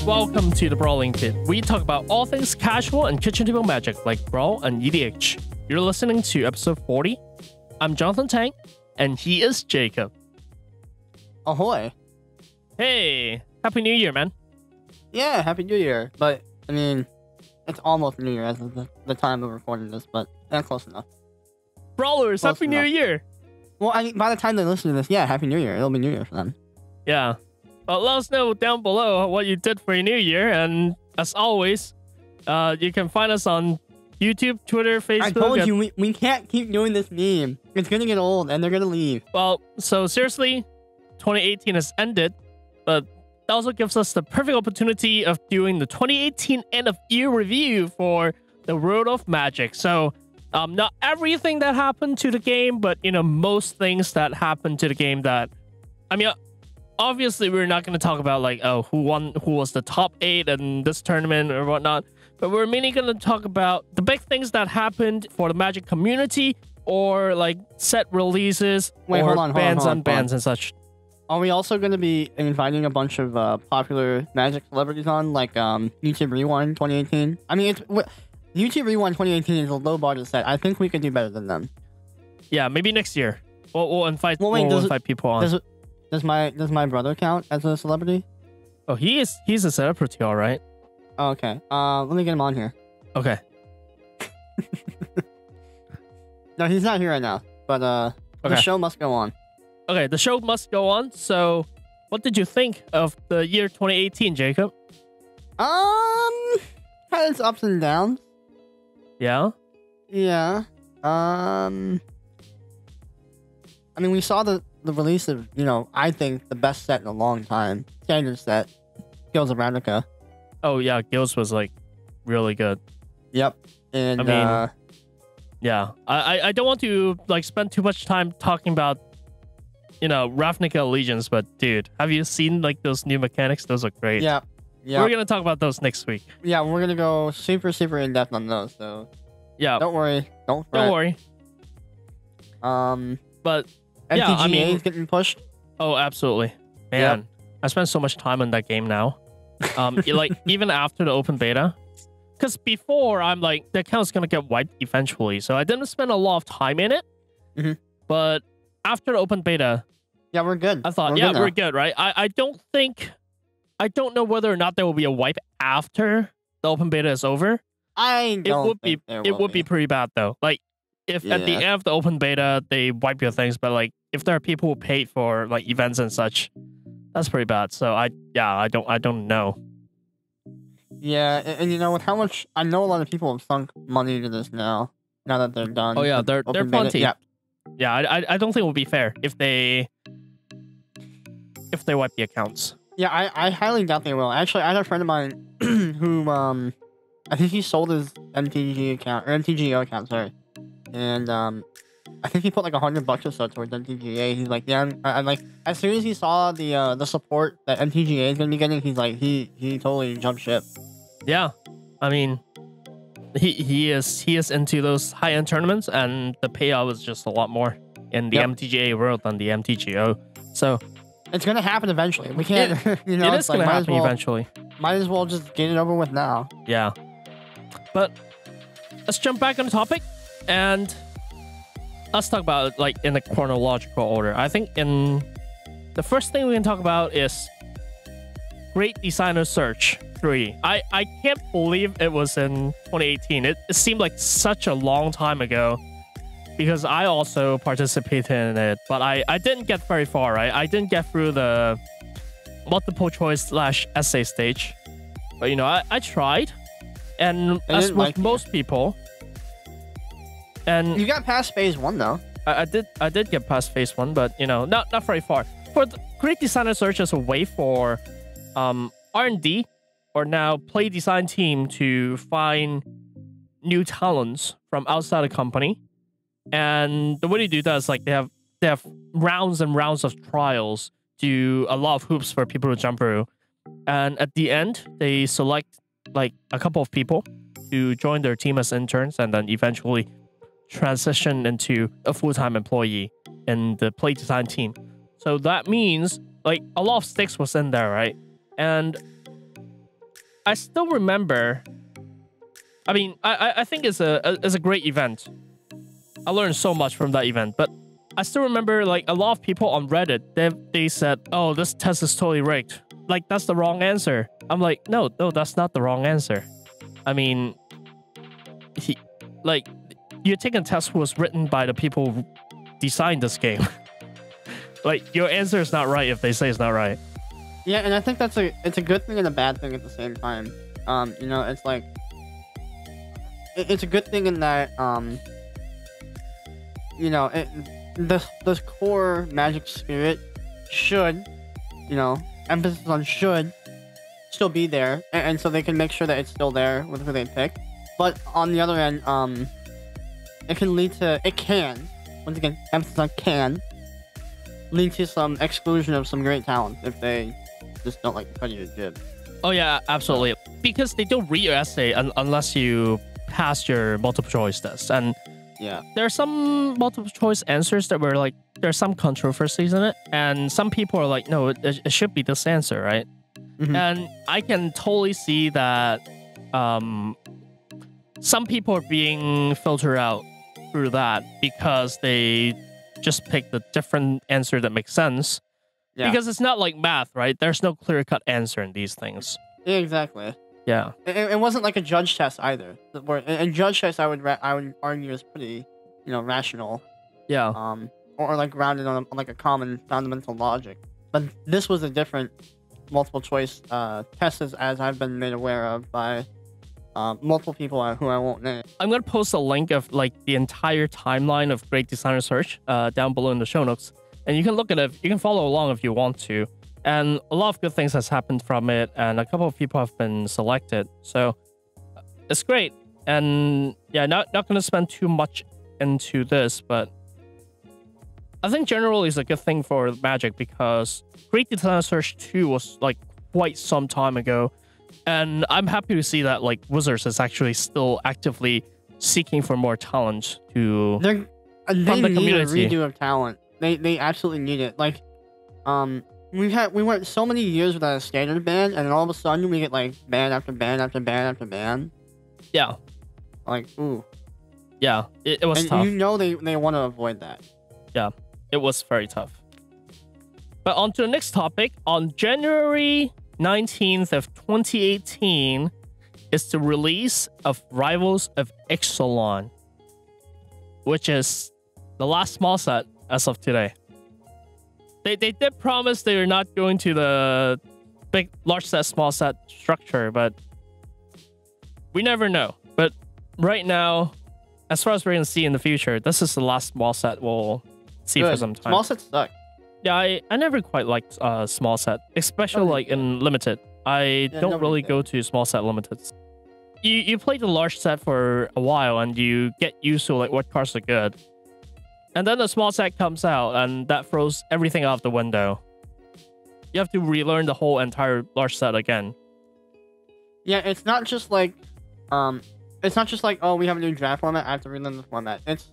Welcome to the Brawling Pit. We talk about all things casual and kitchen table magic like Brawl and EDH. You're listening to episode 40. I'm Johnathan, and he is Jacob. Ahoy. Hey, Happy New Year, man. Yeah, Happy New Year. But, I mean, it's almost New Year as of the time of recording this, but close enough. Brawlers, Close Happy New enough. Year. Well, I mean, by the time they listen to this, yeah, Happy New Year. It'll be New Year for them. Yeah. Well, let us know down below what you did for your New Year. And as always, you can find us on YouTube, Twitter, Facebook. I told you, we can't keep doing this meme. It's going to get old, and they're going to leave. Well, so seriously, 2018 has ended, but that also gives us the perfect opportunity of doing the 2018 end of year review for the World of Magic. So, not everything that happened to the game, but, you know, most things that happened to the game that, I mean, obviously we're not going to talk about like, oh, who was the top 8 in this tournament or whatnot, but we're mainly going to talk about the big things that happened for the Magic community or like set releases or hold on, bans and such. Are we also going to be inviting a bunch of popular Magic celebrities on, like YouTube Rewind 2018? I mean, YouTube Rewind 2018 is a low bar to set. I think we could do better than them. Yeah, maybe next year. We'll invite people on. Does my brother count as a celebrity? Oh, he's a celebrity, all right. Oh, okay. Let me get him on here. Okay. No, he's not here right now. But the show must go on. Okay, the show must go on. So, what did you think of the year 2018, Jacob? Had its ups and downs. Yeah. Yeah. I mean, we saw the release of, you know, I think the best set in a long time. Standard set. Guilds of Ravnica. Oh, yeah. Guilds was, like, really good. Yep. And, I mean, yeah. I don't want to, like, spend too much time talking about, you know, Ravnica Allegiance, but, dude, have you seen, like, those new mechanics? Those are great. Yeah. Yeah. We're going to talk about those next week. Yeah, we're going to go super, super in-depth on those, so... Yeah. Don't worry. Don't worry. But... MTGA yeah, I mean, is getting pushed. Oh, absolutely, man! Yep. I spent so much time on that game now. Like even after the open beta, because before I'm like the account's gonna get wiped eventually, so I didn't spend a lot of time in it. Mm-hmm. But after the open beta, yeah, we're good. I thought, we're good, right? I don't know whether or not there will be a wipe after the open beta is over. It would be pretty bad though. Like. If at the end of the open beta they wipe your things, but like if there are people who paid for like events and such, that's pretty bad. So I don't know. Yeah, and you know with how much I know a lot of people have sunk money into this now that they're done. Oh yeah, they're plenty. Yeah, I don't think it would be fair if they wipe the accounts. Yeah, I highly doubt they will. Actually, I had a friend of mine who I think he sold his MTGO account, sorry. And I think he put like $100 or so towards MTGA. He's like, yeah, I'm like, as soon as he saw the support that MTGA is gonna be getting, he's like, he totally jumped ship. Yeah, I mean, he is into those high-end tournaments, and the payout is just a lot more in the MTGA world than the MTGO. So it's gonna happen eventually. We can't, you know, it is gonna happen eventually. Might as well just get it over with now. Yeah, but let's jump back on the topic. And let's talk about it like in a chronological order. I think in the first thing we can talk about is Great Designer Search 3. I can't believe it was in 2018. It seemed like such a long time ago because I also participated in it, but I didn't get very far, right? I didn't get through the multiple choice / essay stage. But, you know, I tried. And as with most people... And you got past phase 1 though. I did get past phase 1, but you know, not very far. For the Great Designer Search as a way for R&D or now play design team to find new talents from outside the company. And the way they do that is like they have rounds and rounds of trials, do a lot of hoops for people to jump through. And at the end, they select like a couple of people to join their team as interns and then eventually transition into a full-time employee in the play design team. So that means like a lot of sticks was in there, right? And I still remember. I mean, I think it's a great event. I learned so much from that event, but I still remember like a lot of people on Reddit, they said, "Oh, this test is totally rigged. Like that's the wrong answer." I'm like, no, that's not the wrong answer. I mean, you're taking a test was written by the people who designed this game. Like your answer is not right if they say it's not right. Yeah, and I think it's a good thing and a bad thing at the same time. You know, it's like it's a good thing in that you know, this core magic spirit should, you know, emphasis on should still be there, and so they can make sure that it's still there with who they pick. But on the other end, it can, once again, emphasis on can, lead to some exclusion of some great talent if they just don't like the cut of your jib. Oh yeah, absolutely. Because they don't read your essay unless you pass your multiple choice test. And yeah, there are some multiple choice answers that were like, there's some controversies in it. And some people are like, no, it should be this answer, right? Mm-hmm. And I can totally see that some people are being filtered out through that because they just picked a different answer that makes sense. Yeah. Because it's not like math, right? There's no clear-cut answer in these things. Yeah, exactly. Yeah. It wasn't like a judge test either. And judge test, I would argue is pretty, you know, rational. Yeah. Or like grounded on like a common fundamental logic. But this was a different multiple choice test, as I've been made aware of by multiple people who I won't name. I'm gonna post a link of like the entire timeline of Great Designer Search down below in the show notes, and you can look at it. You can follow along if you want to. And a lot of good things has happened from it, and a couple of people have been selected. So it's great. And yeah, not gonna spend too much into this, but I think generally it's a good thing for Magic because Great Designer Search 2 was like quite some time ago. And I'm happy to see that like Wizards is actually still actively seeking for more talent to they from the need community. A redo of talent. They absolutely need it. Like we went so many years without a standard ban, and then all of a sudden we get like ban after ban after ban after ban. Yeah. Like ooh. Yeah, it was and tough. You know they want to avoid that. Yeah, it was very tough. But on to the next topic. On January 19th of 2018 is the release of Rivals of Ixalan, which is the last small set as of today. They did promise they are not going to the big large set small set structure, but we never know. But right now, as far as we're gonna see in the future, this is the last small set we'll see for some time. Small sets suck. Yeah, I never quite liked small set, especially like in limited. I don't really go to small set limited. You play the large set for a while and you get used to like what cards are good. And then the small set comes out and that throws everything out the window. You have to relearn the whole entire large set again. Yeah, it's not just like oh, we have a new draft format, I have to relearn the format. It's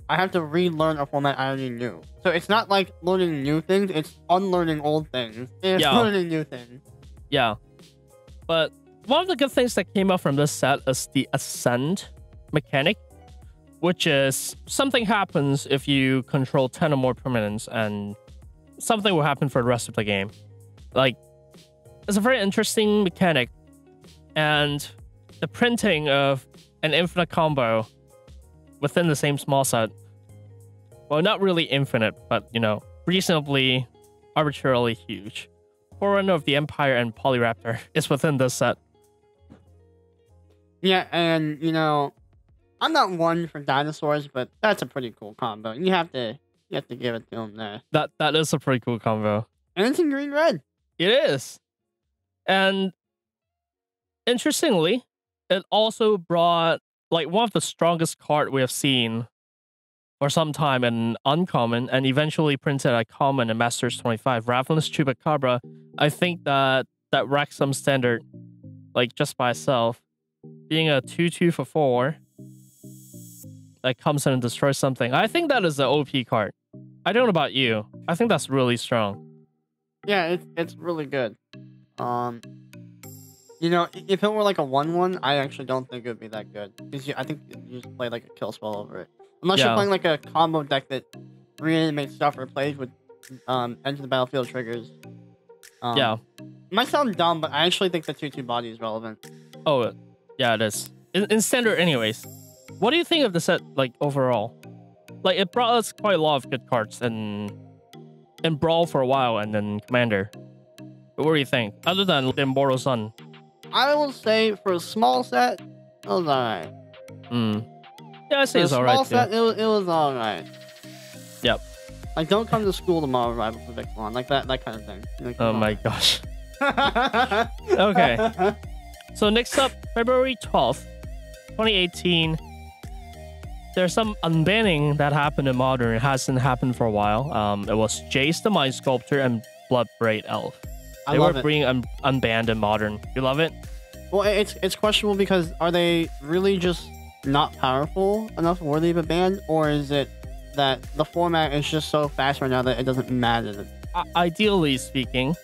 I have to relearn a format I already knew. So it's not like learning new things, it's unlearning old things. It's learning new things. Yeah. But one of the good things that came out from this set is the Ascend mechanic, which is something happens if you control 10 or more permanents and something will happen for the rest of the game. Like, it's a very interesting mechanic, and the printing of an infinite combo within the same small set, well, not really infinite, but, you know, reasonably arbitrarily huge. Forerunner of the Empire and Polyraptor is within this set. Yeah, and, you know, I'm not one for dinosaurs, but that's a pretty cool combo. You have to give it to them there. That is a pretty cool combo. And it's in green-red. It is. And interestingly, it also brought like one of the strongest card we have seen for some time in uncommon, and eventually printed at common in Masters 25, Ravenous Chupacabra. I think that racks some standard, like just by itself, being a 2/2 for 4 that comes in and destroys something. I think that is an OP card. I don't know about you. I think that's really strong. Yeah, it's really good. You know, if it were like a 1/1, I actually don't think it would be that good. Because I think you just play like a kill spell over it. Unless you're playing like a combo deck that reanimates stuff or plays with enter the battlefield triggers. Yeah. It might sound dumb, but I actually think the 2/2 body is relevant. Oh, yeah, it is. In standard, anyways. What do you think of the set, like, overall? Like, it brought us quite a lot of good cards in Brawl for a while, and then Commander. What do you think? Other than the Immortal Sun. I will say, for a small set, it was alright. Yeah, I say it's alright, small set, it was alright. Yep. Like, don't come to school tomorrow, rival for Vixlon. Like, that kind of thing. Like, oh my gosh. Okay. So next up, February 12th, 2018. There's some unbanning that happened in Modern. It hasn't happened for a while. It was Jace the Mind Sculptor and Bloodbraid Elf. They were being unbanned in Modern. You love it? Well, it's questionable because are they really just not powerful enough worthy of a ban, or is it that the format is just so fast right now that it doesn't matter? Ideally speaking,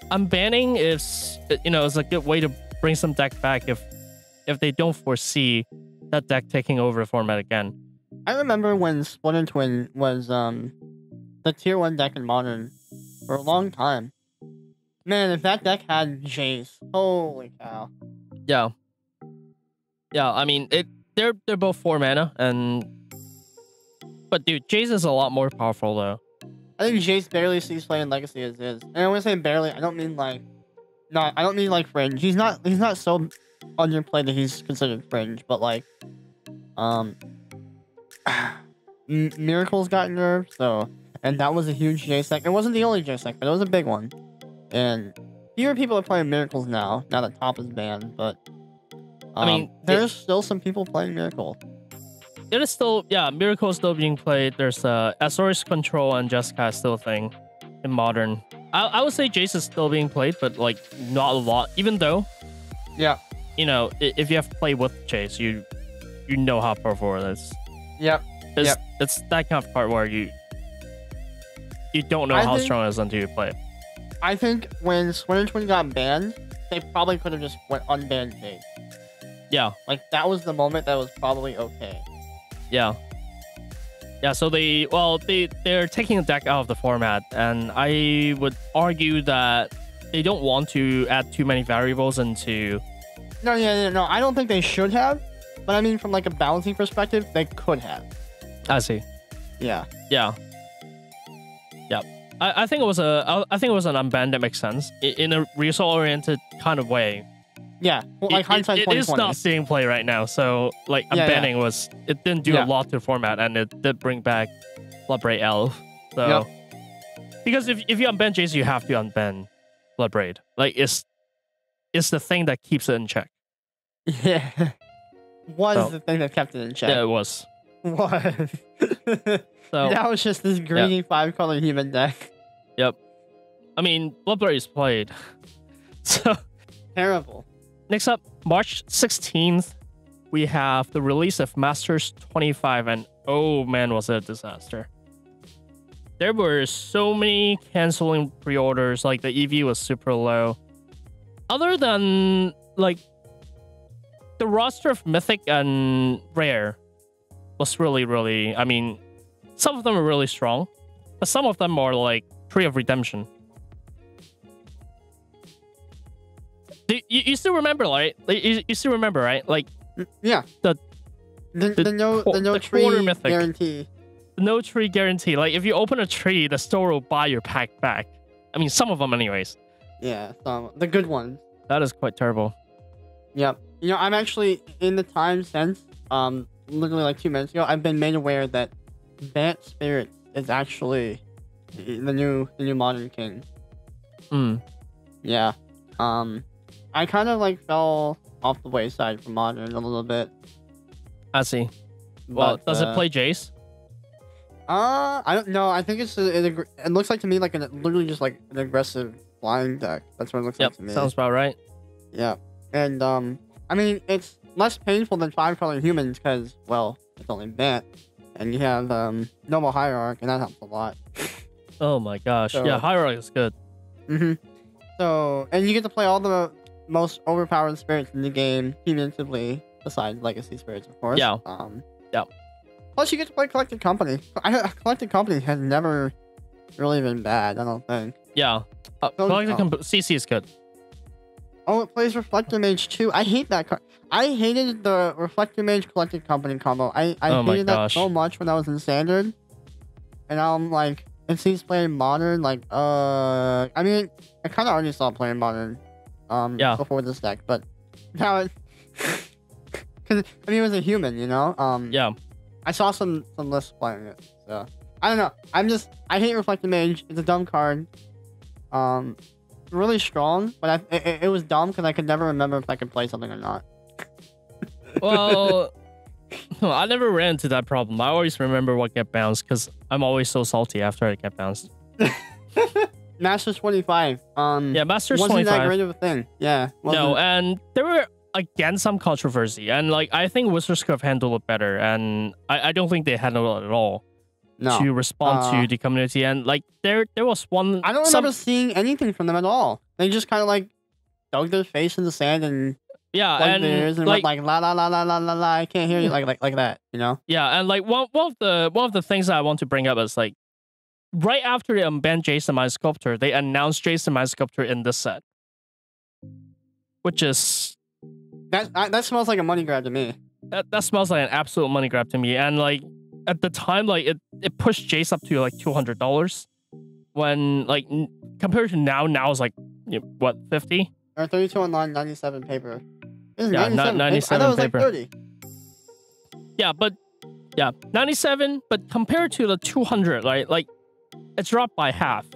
unbanning is, you know, it's a good way to bring some deck back if they don't foresee that deck taking over the format again. I remember when Splinter Twin was the tier 1 deck in Modern for a long time. Man, if that deck had Jace, holy cow. Yeah. Yeah, I mean, they're both 4 mana, but dude, Jace is a lot more powerful though. I think Jace barely sees play in Legacy as is. And when I say barely, I don't mean like fringe. He's not so underplayed that he's considered fringe, but like Miracle's got nerfed, so, and that was a huge Jace deck. It wasn't the only Jace deck, but it was a big one. And fewer people are playing Miracles now that Top is banned, but I mean, there's still some people playing Miracle. It is still, yeah, Miracle is still being played. There's Azorius Control and Jessica is still a thing in Modern. I would say Jace is still being played, but like not a lot, even though, yeah, you know, if you have to play with Jace, you know how powerful it is. Yep. It's that kind of part where you don't know how strong it is until you play it. I think when Splinter Twin got banned, they probably could have just went unbanned Jace. Yeah. Like, that was the moment that was probably okay. Yeah. Yeah, so they're taking the deck out of the format, and I would argue that they don't want to add too many variables into... No, I don't think they should have, but I mean, from like a balancing perspective, they could have. I see. Yeah. Yeah. Yeah. I think it was an unban that makes sense in a result-oriented kind of way. Yeah, well, like hindsight 2020. It is not being played right now, so like unbanning it didn't do a lot to the format, and it did bring back Bloodbraid Elf. So because if you unban Jace, you have to unban Bloodbraid. Like it's the thing that keeps it in check. Yeah, the thing that kept it in check. Yeah, it was. Was. So that was just this greedy 5-color human deck. Yep. I mean, Bloodbraid is played. So terrible. Next up, March 16th, we have the release of Masters 25, and oh man, was it a disaster. There were so many canceling pre-orders, like the EV was super low. Other than, like, the roster of Mythic and Rare was really, I mean, some of them are really strong, but some of them are like Tree of Redemption. You still remember, right? You still remember, right? Like, yeah, the no tree guarantee. The no tree guarantee. Like, if you open a tree, the store will buy your pack back. I mean, some of them, anyways. Yeah, the good ones. That is quite terrible. Yep. You know, I'm actually in the time since literally like 2 minutes ago, I've been made aware that Bant Spirit is actually the new Modern King. Yeah. I kind of like fell off the wayside from Modern a little bit. I see. Well, does it play Jace? I don't know. I think it looks like to me like literally just like an aggressive flying deck. That's what it looks like to me. Sounds about right. Yeah. And I mean, it's less painful than 5-color humans because, well, it's only Bant. And you have Noble Hierarch, and that helps a lot. Oh my gosh. So, yeah, Hierarch is good. So, and you get to play all the most overpowered spirits in the game, cumulatively, besides legacy spirits, of course. Yeah. Yeah. Plus, you get to play Collected Company. Collected Company has never really been bad, I don't think. Yeah. CC is good. Oh, it plays Reflector Mage too. I hate that. I hated the Reflector Mage Collected Company combo. I hated that so much when I was in Standard. And now I'm like, it seems playing Modern. Like, I mean, I kind of already saw playing Modern before this deck, but now it... Because, I mean, it was a human, you know? Yeah. I saw some lists playing it, so... I don't know. I hate Reflector Mage. It's a dumb card. Really strong, but it was dumb because I could never remember if I could play something or not. Well, I never ran into that problem. I always remember what get bounced because I'm always so salty after I get bounced. Masters 25. Yeah, Masters 25 wasn't that great of a thing. Yeah. No, and there were again some controversy, and like I think Wizards could have handled it better, and I don't think they handled it at all. No. To respond to the community, and like there was one. I don't remember seeing anything from them at all. They just kind of like dug their face in the sand and and like la la la la la la la. I can't hear you like that, you know? Yeah, and like one of the things that I want to bring up is like right after they unbanned Jason My Sculptor, they announced Jason My Sculptor in this set, which is that smells like a money grab to me. That smells like an absolute money grab to me, and like. At the time, like it pushed Jace up to like $200. When like compared to now is like what 50 or 32 online, 97 paper. Yeah, 97 I thought it was paper. Like 30. Yeah, but 97. But compared to the 200, like it's dropped by half.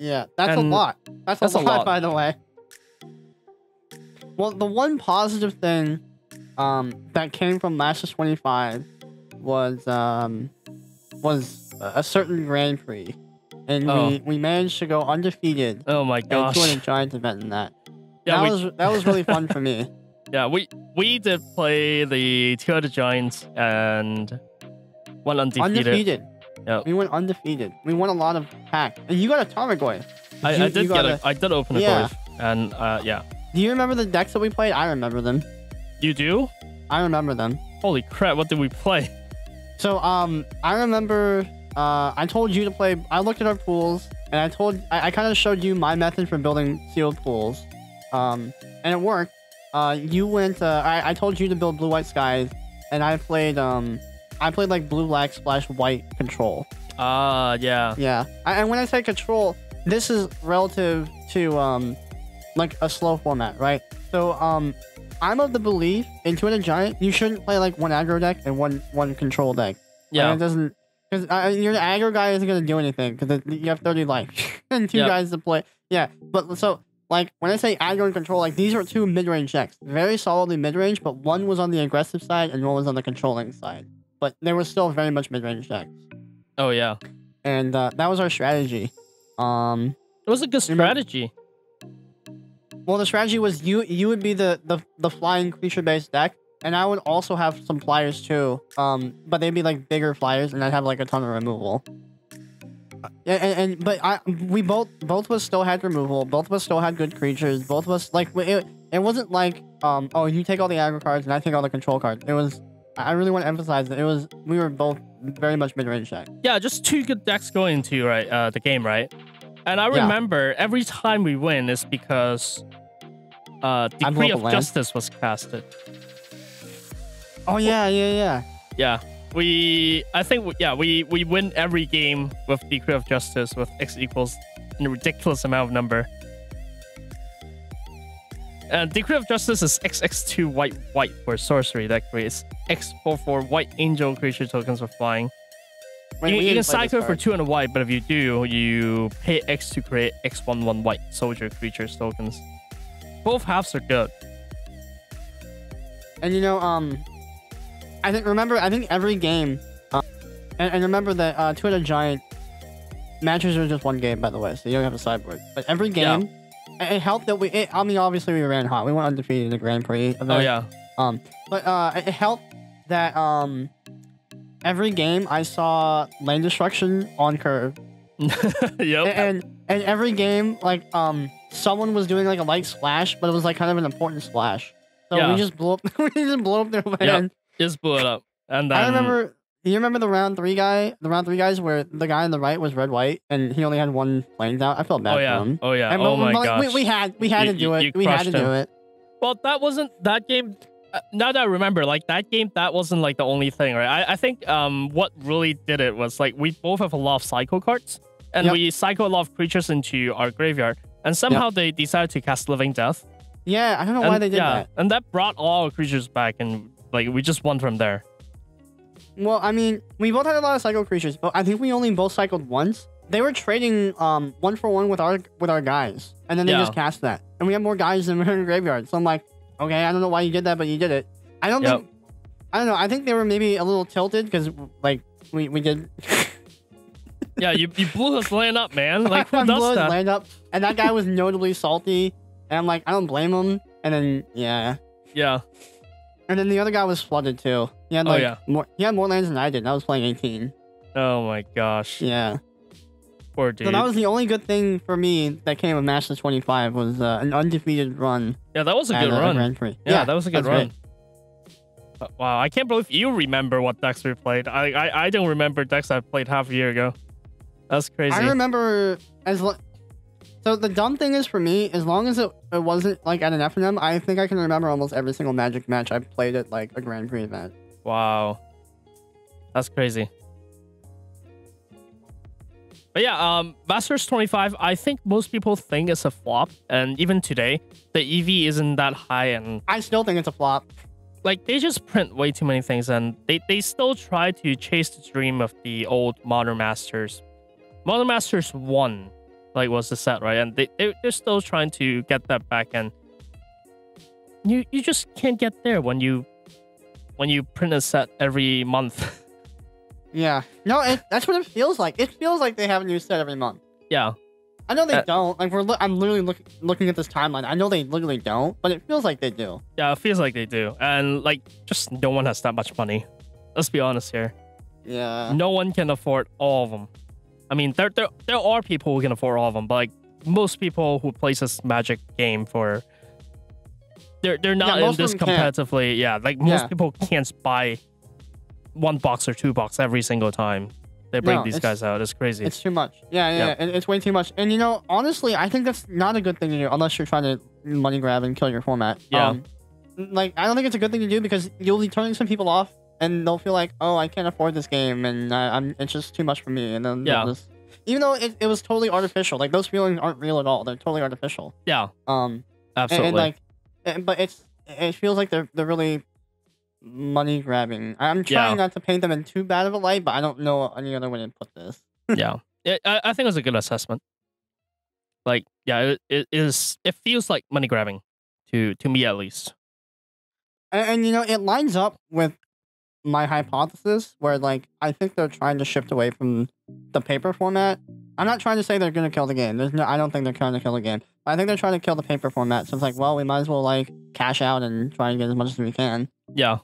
Yeah, that's a lot. That's a lot, by the way. Well, the one positive thing that came from Masters 25 was a certain Grand Prix, and we managed to go undefeated. Oh my gosh! And a Giants event in that. Yeah, that was really fun for me. Yeah, we did play the Two of the Giants and went undefeated. Yeah, we went undefeated. We won a lot of packs, and you got a Tarmogoyf. I did open a Goyf, and yeah. Do you remember the decks that we played? I remember them. You do? I remember them. Holy crap! What did we play? So, I remember, I told you to play, I looked at our pools, and I kind of showed you my method for building sealed pools. And it worked. You went, I told you to build blue-white skies, and I played like blue-black / white control. Yeah. Yeah. And when I say control, this is relative to, like a slow format, right? So, I'm of the belief in Two-Headed Giant, you shouldn't play like one aggro deck and one control deck. Yeah. Like, it doesn't, because your aggro guy isn't going to do anything because you have 30 life and two guys to play. Yeah, but so like when I say aggro and control, like these are two mid-range decks, very solidly mid-range, but one was on the aggressive side and one was on the controlling side. But they were still very much mid-range decks. Oh yeah. And that was our strategy. It was a good strategy. Well, the strategy was you would be the flying creature-based deck, and I would also have some flyers too. But they'd be like bigger flyers, and I'd have like a ton of removal. But we both of us still had removal. Both of us still had good creatures. Both of us like it wasn't like oh you take all the aggro cards and I take all the control cards. It was I really want to emphasize that we were both very much mid-range deck. Yeah, just two good decks going into the game, right? And I remember every time we win is because Decree of Justice was casted. Oh yeah. Yeah. We win every game with Decree of Justice with X equals a ridiculous amount of number. And Decree of Justice is XX2 white for sorcery that creates X44 white angel creature tokens for flying. You can cycle for 2 and a white, but if you do, you pay X to create X11 white soldier creatures tokens. Both halves are good. And you know, I think every game, and remember that Two-Headed Giant matches are just one game, by the way, so you don't have a sideboard. But every game, it helped that I mean, obviously we ran hot. We went undefeated in the Grand Prix event. Oh yeah. But it helped that every game I saw land destruction on curve. Yep. And every game, like someone was doing like a light splash, but it was like kind of an important splash. So we just blew up. We just blew up their land. Just blew it up. And then I remember. Do you remember the round 3 guy? The round 3 guys where the guy on the right was red white and he only had 1 planes out. I felt bad for him. Oh yeah. And, oh my gosh. We had to do it. We had to do it. Well, that wasn't that game. Now that I remember, like that game, that wasn't like the only thing, right? I think what really did it was like we both have a lot of cycle cards, and we cycle a lot of creatures into our graveyard, and somehow they decided to cast Living Death. Yeah, I don't know why they did that. And that brought all our creatures back, and like we just won from there. Well, I mean, we both had a lot of cycle creatures, but I think we only both cycled once. They were trading 1 for 1 with our guys, and then they just cast that, and we have more guys than we're in the graveyard. So I'm like, okay, I don't know why you did that, but you did it. I don't think. I don't know. I think they were maybe a little tilted because like we did. Yeah, you blew his land up, man. Like who does that? Land up, and that guy was notably salty, and I'm like, I don't blame him. And then yeah. And then the other guy was flooded too. He had he had more lands than I did. And I was playing 18. Oh my gosh. Yeah. Poor dude. So that was the only good thing for me that came of Master 25 was an undefeated run. Yeah, that was a good run. Grand Prix. Yeah, that was a good run. Wow, I can't believe you remember what decks we played. I don't remember decks I played half a year ago. That's crazy. I remember so the dumb thing is for me, as long as it wasn't like at an FNM, I think I can remember almost every single Magic match I played at like a Grand Prix event. Wow. That's crazy. But yeah, Masters 25, I think most people think it's a flop. And even today, the EV isn't that high. And I still think it's a flop. Like, they just print way too many things. And they still try to chase the dream of the old Modern Masters. Modern Masters 1, like, was the set, right? And they're still trying to get that back. And you just can't get there when you print a set every month. Yeah. No, that's what it feels like. It feels like they have a new set every month. Yeah. I know they don't. Like I'm literally looking at this timeline. I know they literally don't, but it feels like they do. Yeah, it feels like they do. And like, just no one has that much money. Let's be honest here. Yeah. No one can afford all of them. I mean, there are people who can afford all of them, but like most people who play this Magic game for they're not in this competitively. Yeah, like most people can't buy 1 box or 2 box every single time they bring these guys out. It's crazy. It's too much. Yeah. It's way too much. And you know, honestly, I think that's not a good thing to do unless you're trying to money grab and kill your format. Yeah. Like, I don't think it's a good thing to do because you'll be turning some people off and they'll feel like, oh, I can't afford this game and it's just too much for me. And then they'll just, even though it was totally artificial, like those feelings aren't real at all. They're totally artificial. Yeah. Absolutely. But it feels like they're really money grabbing. I'm trying not to paint them in too bad of a light, but I don't know any other way to put this. Yeah. I think it was a good assessment. Like, yeah, it feels like money grabbing to me at least. And you know, it lines up with my hypothesis where like I think they're trying to shift away from the paper format. I'm not trying to say they're gonna kill the game. I don't think they're trying to kill the game. I think they're trying to kill the paper format. So it's like, well, we might as well like cash out and try and get as much as we can. Yeah.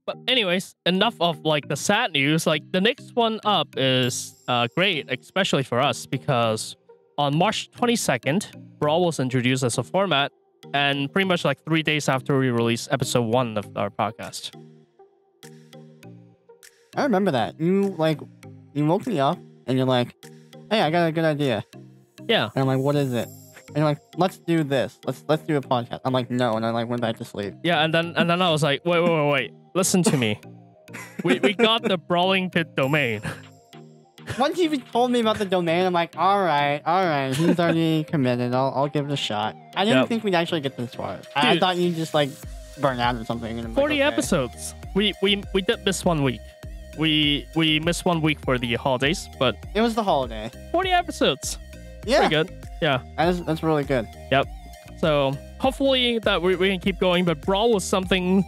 But anyways, enough of like the sad news. Like the next one up is great, especially for us, because on March 22nd, Brawl was introduced as a format, and pretty much like 3 days after we released episode 1 of our podcast. I remember that. You woke me up and you're like, hey, I got a good idea. Yeah. And I'm like, what is it? And you're like, let's do this. Let's do a podcast. I'm like, no, and I like went back to sleep. Yeah, and then I was like, wait. Listen to me. we got the Brawling Pit domain. Once you told me about the domain, I'm like, all right. He's already committed. I'll give it a shot. I didn't think we'd actually get this far. I thought you'd just like burn out or something. And 40 episodes. We did miss 1 week. We missed 1 week for the holidays, but it was the holiday. 40 episodes. Yeah. Pretty good. Yeah. That's really good. Yep. So hopefully that we can keep going, but Brawl was something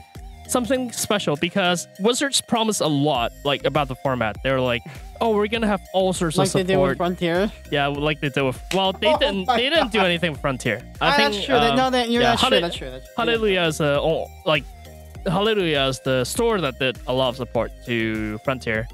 special because Wizards promised a lot like about the format. They were like, oh, we're gonna have all sorts of support. Like they did with Frontier? Yeah, like they did with, well, they didn't do anything with Frontier. I think that's true. That's true. Hallelujah is Hallelujah is the store that did a lot of support to Frontier.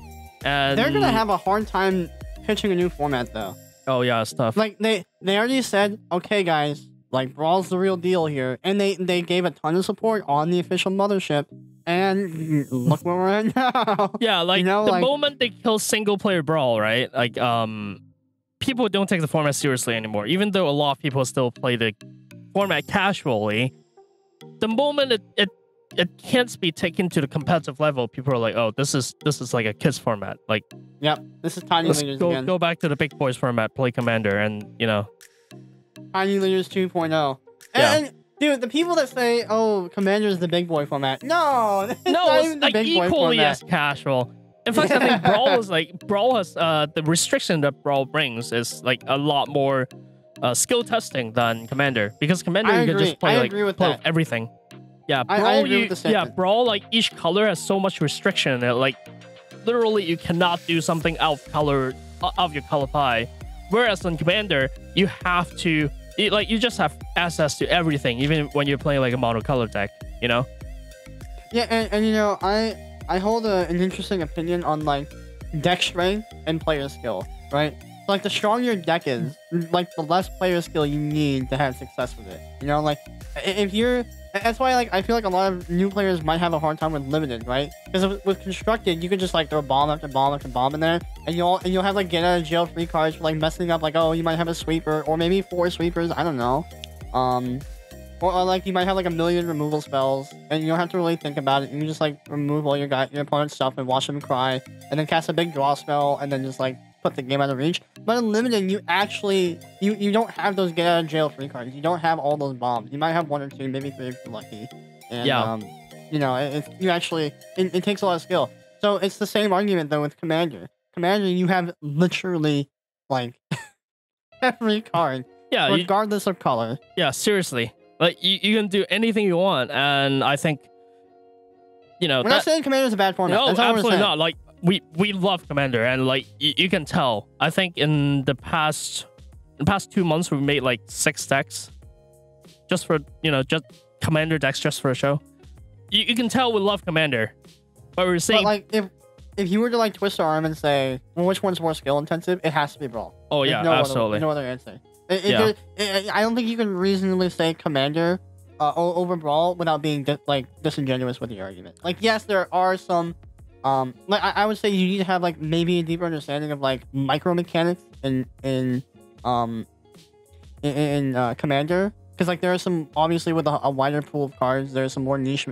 And they're gonna have a hard time pitching a new format though. Oh yeah, it's tough. Like they already said, okay, guys, like Brawl's the real deal here, and they gave a ton of support on the official mothership, and look where we're at now. Yeah, like You know, the like- moment they kill single player Brawl, right? Like people don't take the format seriously anymore. Even though a lot of people still play the format casually, the moment it can't be taken to the competitive level, people are like, oh, this is like a kids format. Like, Yep, this is Tiny let's Leaders again. go back to the big boys format, play Commander, and Tiny Leaders 2.0. Yeah. And dude, the people that say, "Oh, Commander is the big boy format," no, it's no, not it's even the like big boy equally format. as casual. In fact, I think Brawl has the restriction that Brawl brings is like a lot more skill testing than Commander, because Commander I you can agree. just play I like agree with play that. everything. Yeah, I Brawl agree with the statement. Brawl, like each color has so much restriction in it. Like literally you cannot do something out of your color pie. Whereas on Commander, you have to you just have access to everything, even when you're playing like a monocolor deck, you know? Yeah, and you know, I hold an interesting opinion on like deck strength and player skill, right? Like the stronger your deck is, like the less player skill you need to have success with it. You know, like if you're, that's why like I feel like a lot of new players might have a hard time with limited, right? Because with constructed, you can just like throw bomb after bomb after bomb in there, and you'll have like get out of jail free cards for like messing up, like, oh, you might have a sweeper or maybe 4 sweepers, I don't know, or like you might have like a million removal spells, and you don't have to really think about it. You can just like remove all your opponent's stuff and watch them cry, and then cast a big draw spell, and then just like put the game out of reach. But in limited, you actually you don't have those get out of jail free cards. You don't have all those bombs. You might have 1 or 2, maybe 3 if you're lucky. And Yeah. you know, it takes a lot of skill. So it's the same argument though with Commander. Commander, you have literally like every card, Yeah, regardless of color. yeah, seriously. Like you can do anything you want, and I think We're not saying Commander's a bad format. no, That's not what we're absolutely saying. not. Like we love Commander, and like you can tell. I think in the past 2 months we've made like 6 decks, just for just Commander decks just for a show. You can tell we love Commander, but we're saying But like if you were to like twist our arm and say, well, which one's more skill intensive, it has to be Brawl. oh There's yeah, no absolutely. Other, no other answer. Yeah. I don't think you can reasonably say Commander over Brawl without being disingenuous with your argument. Like, yes, there are some, like I would say you need to have like maybe a deeper understanding of like micro mechanics in Commander, because like there are some, obviously with a wider pool of cards, there's some more niche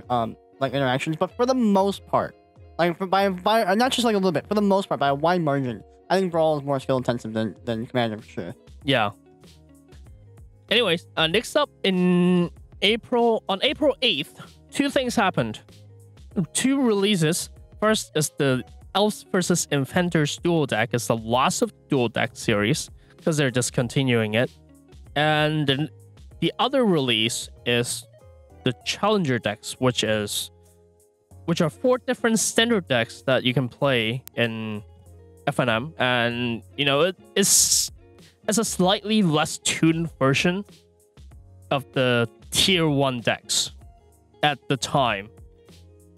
like interactions, but for the most part, like by not just like a little bit, for the most part, by a wide margin, I think Brawl is more skill intensive than Commander for sure. Yeah. Anyways, next up on April 8th, 2 things happened. 2 releases. First is the Elves vs. Inventors dual deck. It's the last of the dual deck series because they're discontinuing it. And then the other release is the Challenger decks, which are 4 different standard decks that you can play in FNM, and it's a slightly less tuned version of the tier 1 decks at the time,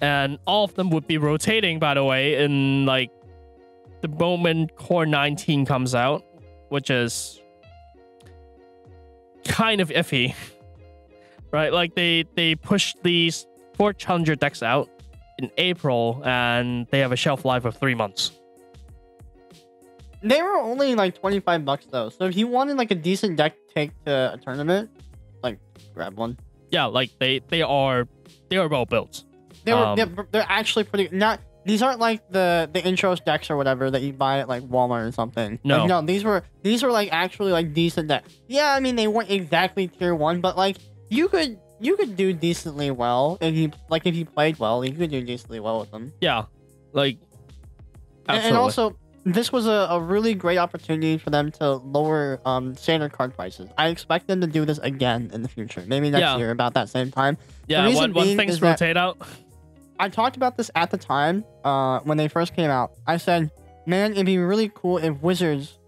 and all of them would be rotating, by the way, in like the moment Core 19 comes out, which is kind of iffy. Right, like they pushed these 4 Challenger decks out in April, and they have a shelf life of 3 months. They were only like $25 though, so if you wanted like a decent deck to take to a tournament, like grab one. Yeah, like they are well built. They're actually pretty. Not these aren't like the intros decks or whatever that you buy at like Walmart or something. No, like, no, these were like actually like decent decks. Yeah, I mean they weren't exactly tier 1, but like you could do decently well if you played well. You could do decently well with them. Yeah, like absolutely. And also, this was a really great opportunity for them to lower standard card prices. I expect them to do this again in the future. Maybe next year about that same time. Yeah, when things rotate out. I talked about this at the time when they first came out. I said, man, it'd be really cool if Wizards,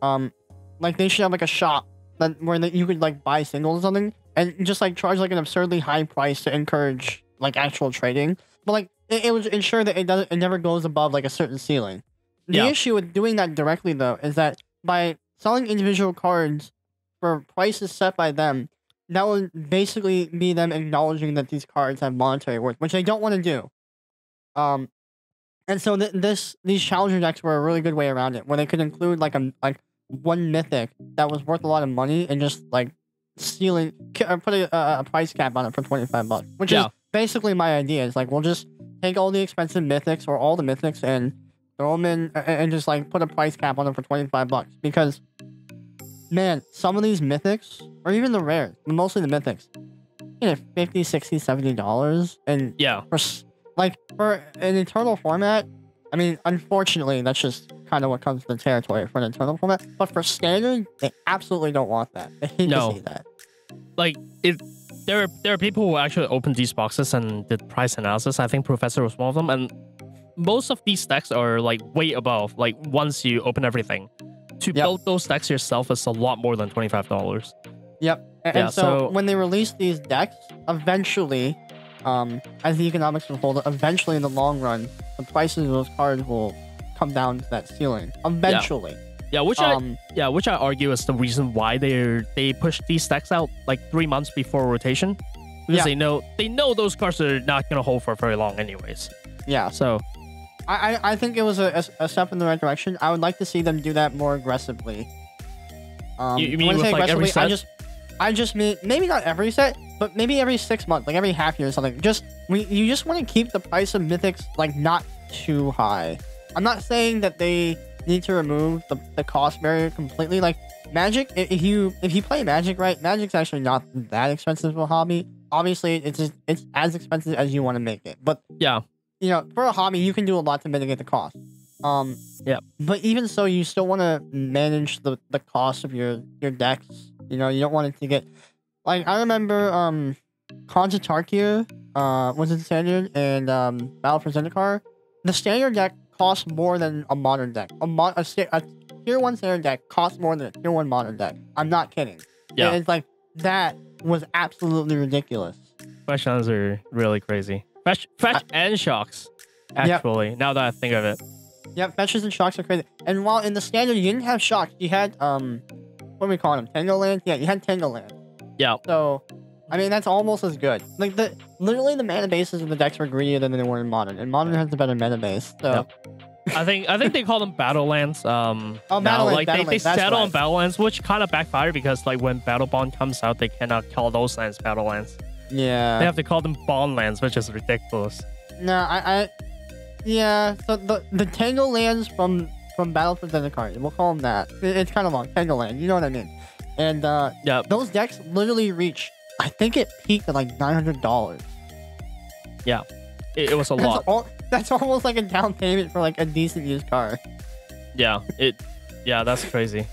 like they should have like a shop where you could like buy singles or something and just like charge like an absurdly high price to encourage like actual trading. But like it would ensure that it never goes above like a certain ceiling. The issue with doing that directly though is that by selling individual cards for prices set by them, that would basically be them acknowledging that these cards have monetary worth, which they don't want to do. And so these challenger decks were a really good way around it, where they could include like one mythic that was worth a lot of money and just like put a price cap on it for $25, which is basically my idea. It's like we'll just take all the expensive mythics or all the mythics and throw them in and just like put a price cap on them for $25 because. Man, some of these mythics, or even the rares, mostly the mythics, you know, $50, $60, $70, and for an eternal format, I mean, unfortunately, that's just kind of what comes to the territory for an eternal format. But for standard, they absolutely don't want that. They hate to see that. Like, there are people who actually opened these boxes and did price analysis. I think Professor was one of them, and most of these decks are like way above. Like once you open everything. To build those decks yourself is a lot more than $25. Yep. And so when they release these decks, eventually, as the economics unfold, eventually in the long run, the prices of those cards will come down to that ceiling. Eventually. Yeah, which I argue is the reason why they push these decks out like 3 months before rotation. Because they know those cards are not gonna hold for very long anyways. Yeah. So I think it was a step in the right direction. I would like to see them do that more aggressively. You mean with like every set? I just mean maybe not every set, but maybe every 6 months, like every half year or something. You just want to keep the price of mythics like not too high. I'm not saying that they need to remove the cost barrier completely. Like Magic, if you play Magic right, Magic's actually not that expensive of a hobby. Obviously, it's as expensive as you want to make it, but you know, for a hobby, you can do a lot to mitigate the cost. But even so, you still want to manage the cost of your decks. You know, you don't want it to get... Like, I remember Khans of Tarkir was in Standard, and Battle for Zendikar. The Standard deck costs more than a Modern deck. A Tier 1 Standard deck costs more than a Tier 1 Modern deck. I'm not kidding. Yeah. It's like, that was absolutely ridiculous. Questions are really crazy. Fetch and shocks, actually, now that I think of it. Yep, fetches and shocks are crazy. And while in the standard you didn't have shocks, you had what do we call them? Tango Land? Yeah, you had Tango Land. Yeah. So I mean that's almost as good. Like literally the mana bases of the decks were greedier than they were in modern. And modern has the better mana base. So I think they call them battle lands. They settle on battle lands, which kind of backfire because like when Battle Bond comes out, they cannot call those lands battle lands. Yeah. They have to call them bond lands, which is ridiculous. No, yeah, so the Tango lands from Battle for Zendikar, we'll call them that. It's kind of long, Tango land, you know what I mean? And those decks literally reach, I think it peaked at like $900. Yeah, it was a lot. That's almost like a down payment for like a decent used car. Yeah, that's crazy.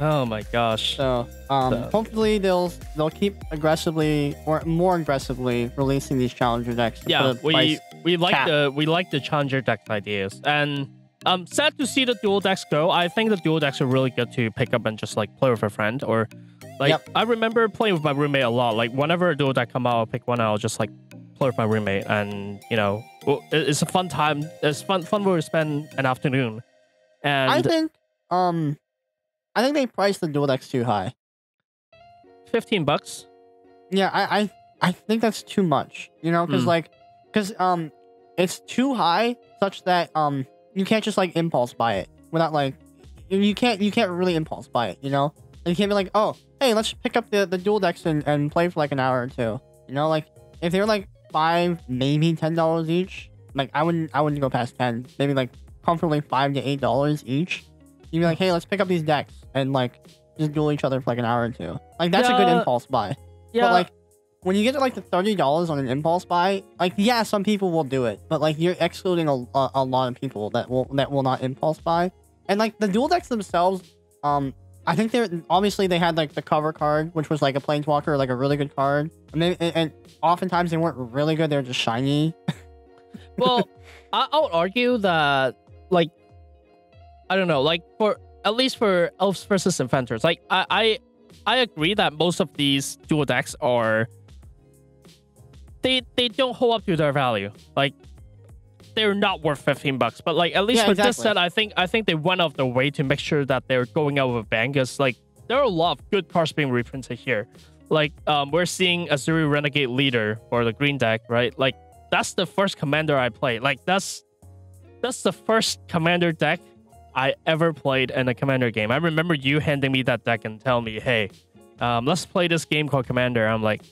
Oh my gosh. So, hopefully they'll keep aggressively or more aggressively releasing these challenger decks. Yeah, we like the challenger deck ideas, and sad to see the dual decks go. I think the dual decks are really good to pick up and just like play with a friend, or like I remember playing with my roommate a lot. Like whenever a dual deck come out, I'll pick one out, I'll just like play with my roommate, and you know, it's a fun time. It's fun way to spend an afternoon. And I think they priced the dual decks too high. $15. Yeah, I think that's too much. You know, because it's too high such that you can't just like impulse buy it without like you can't really impulse buy it. You know, you can't be like, oh hey, let's pick up the dual decks and play for like an hour or two. You know, like if they're like $5, maybe $10 each, like I wouldn't go past 10. Maybe like comfortably $5 to $8 each. You'd be like, hey, let's pick up these decks and like just duel each other for like an hour or two. Like that's a good impulse buy. Yeah. But like when you get to like the $30 on an impulse buy, like yeah, some people will do it, but like you're excluding a lot of people that will not impulse buy. And like the dual decks themselves, I think they had like the cover card, which was like a planeswalker, like a really good card. And oftentimes they weren't really good; they were just shiny. Well, I would argue that like. I don't know, like at least for elves versus inventors, like I agree that most of these dual decks are they don't hold up to their value. Like they're not worth $15, but like at least Yeah, with this exactly. set, I think they went out of their way to make sure that they're going out with a bang. Because like there are a lot of good cards being reprinted here. Like we're seeing Azuri Renegade Leader for the green deck, right? Like that's the first commander I played. Like that's the first commander deck I ever played in a commander game. I remember you handing me that deck and telling me, hey, let's play this game called Commander. I'm like,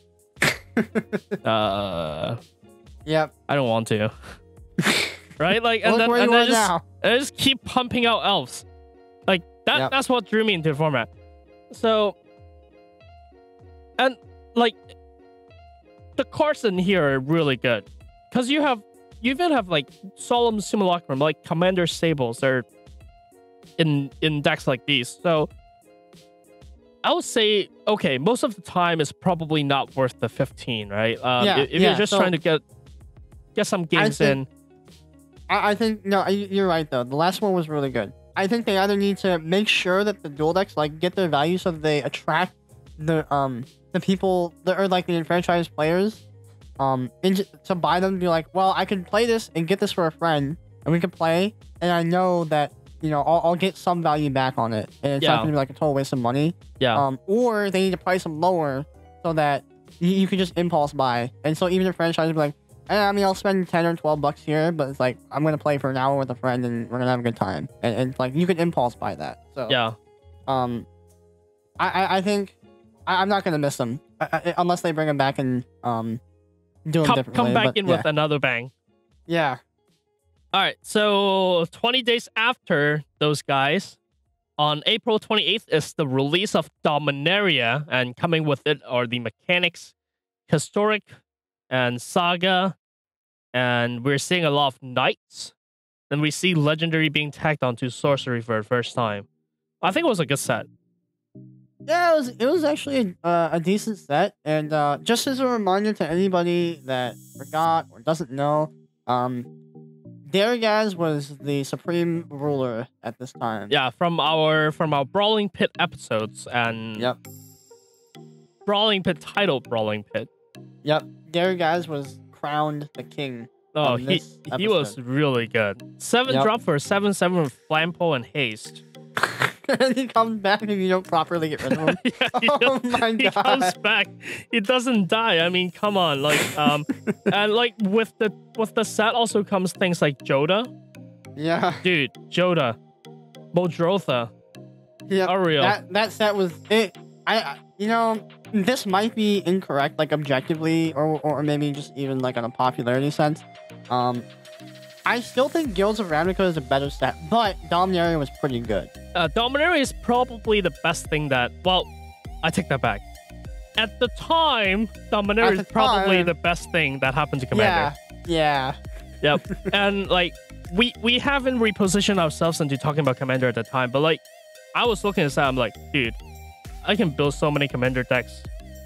Yep. I don't want to. Right? Like, and Look then where and you I are just now. and I just keep pumping out elves. Like that. Yep. That's what drew me into the format. So, and like, the cards in here are really good because you even have like Solemn Simulacrum, like Commander Stables. They're in decks like these. So I would say, okay, most of the time it's probably not worth the 15, right? If you're just trying to get some games in. I think no, you're right though. The last one was really good. I think they either need to make sure that the dual decks like get their value so that they attract the people that are like the enfranchised players, to buy them to be like, well, I can play this and get this for a friend, and we can play, and I know that I'll get some value back on it, and it's not gonna be like a total waste of money. Yeah. Or they need to price them lower so that you can just impulse buy, and so even the franchise will be like, I mean, I'll spend $10 or $12 here, but it's like I'm gonna play for an hour with a friend and we're gonna have a good time, and like you can impulse buy that. So yeah. I think I'm not gonna miss them unless they bring them back and do them differently. Come back but, in with another bang. Yeah. All right. So 20 days after those guys, on April 28th is the release of Dominaria, and coming with it are the mechanics, historic, and saga. And we're seeing a lot of knights. Then we see legendary being tagged onto sorcery for the first time. I think it was a good set. Yeah, it was actually a decent set, and just as a reminder to anybody that forgot or doesn't know, Daragaz was the supreme ruler at this time. Yeah, from our Brawling Pit episodes and Yep. Brawling Pit titled Brawling Pit. Yep. Daragaz was crowned the king. Oh, on this he was episode. really good. 7 Yep. drop for 7/7 with Flampo and Haste. And he comes back if you don't properly get rid of him. Yeah, Oh my he god. comes back. He doesn't die. I mean, come on, like and like with the set also comes things like Joda. Yeah. Dude, Joda, Modrotha, Yeah. Ariel. That set was it. This might be incorrect, like objectively, or maybe just even like on a popularity sense. I still think Guilds of Ravnica is a better set, but Dominaria was pretty good. Dominaria is probably the best thing that. Well, I take that back. At the time, Dominaria is probably the best thing that happened to Commander. Yeah. Yep. And like we haven't repositioned ourselves into talking about Commander at the time, but like I was looking at that, I'm like, dude, I can build so many Commander decks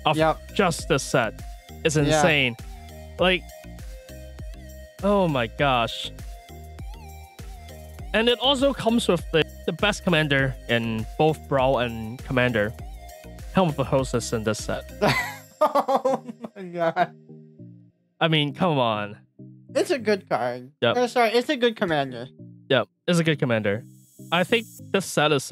off just this set. It's insane. Like, oh my gosh. And it also comes with the best commander in both Brawl and Commander. Helm of the Hostess in this set. Oh my god. I mean, come on. It's a good card. Yep. Oh, sorry, it's a good commander. Yep, it's a good commander. I think this set is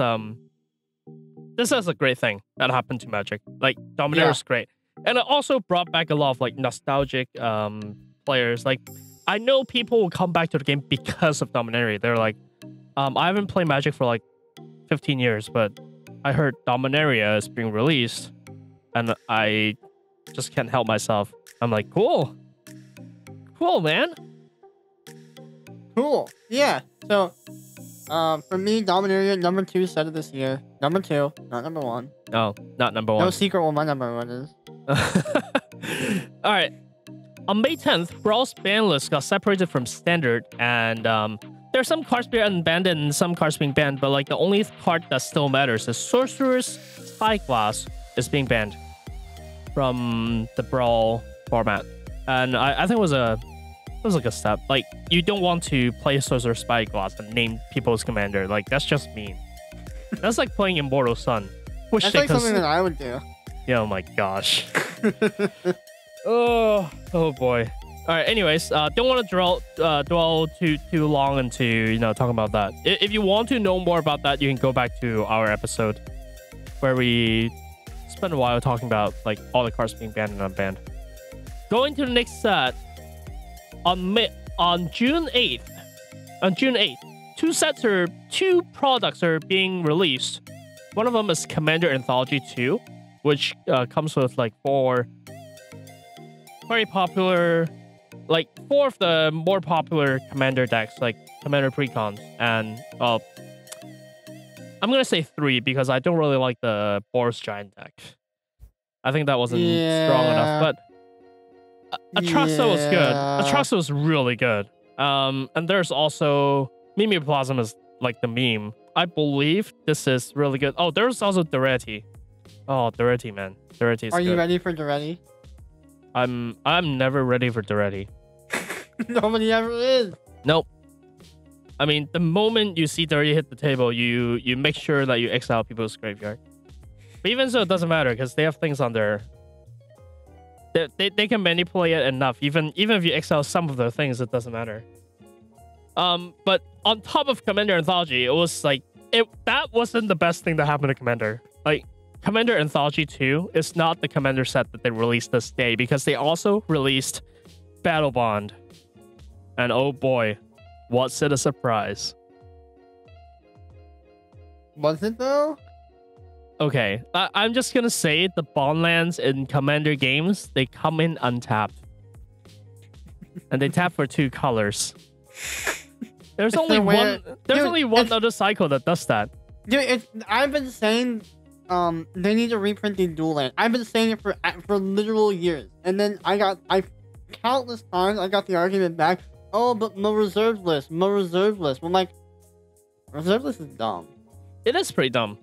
this is a great thing that happened to Magic. Like Dominaria is great. And it also brought back a lot of like nostalgic players. Like I know people will come back to the game because of Dominaria. They're like, I haven't played Magic for like 15 years, but I heard Dominaria is being released, and I just can't help myself. I'm like, cool, man. Cool. Yeah. So, for me, Dominaria, number 2 set of this year. Number 2, not number 1. No, not number 1. No secret what my number 1 is. All right. On May 10th, Brawl's ban list got separated from Standard, and there's some cards being unbanned and some cards being banned, but like the only card that still matters is Sorcerer's Spyglass is being banned from the Brawl format, and I think it was a good step. Like you don't want to play Sorcerer's Spyglass and name people's commander. Like that's just mean. That's like playing Immortal Sun. That's like something that I would do. Yeah, oh my gosh. Oh boy. All right. Anyways, don't want to dwell too long into talking about that. If you want to know more about that, you can go back to our episode where we spent a while talking about like all the cards being banned and unbanned. Going to the next set on June 8th. On June 8th, two products are being released. One of them is Commander Anthology 2, which comes with like four very popular, like four of the more popular Commander decks, like Commander Precons, and I'm gonna say three because I don't really like the Boros Giant deck. I think that wasn't strong enough, but Atraxa was good. Atraxa was really good. And there's also Mimeoplasm is like the meme. I believe this is really good. Oh, there's also Duretti. Oh, Duretti, man. Duretti is Are you good. ready for Duretti? I'm never ready for Duretti. Nobody ever is. Nope. I mean, the moment you see Duretti hit the table, you make sure that you exile people's graveyard. But even so, it doesn't matter because they have things on their... They can manipulate it enough. Even if you exile some of their things, it doesn't matter. But on top of Commander Anthology, it was like... that wasn't the best thing that happened to Commander. Like, Commander Anthology 2 is not the Commander set that they released this day because they also released Battle Bond. And oh boy, was it a surprise. Was it though? Okay, I'm just gonna say the bond lands in Commander games, they come in untapped. And they tap for 2 colors. There's only one other cycle that does that. Dude, I've been saying they need to reprint the dual land. I've been saying it for literal years. And then countless times I got the argument back, oh, but no reserve list. I'm like, reserve list is dumb. It is pretty dumb.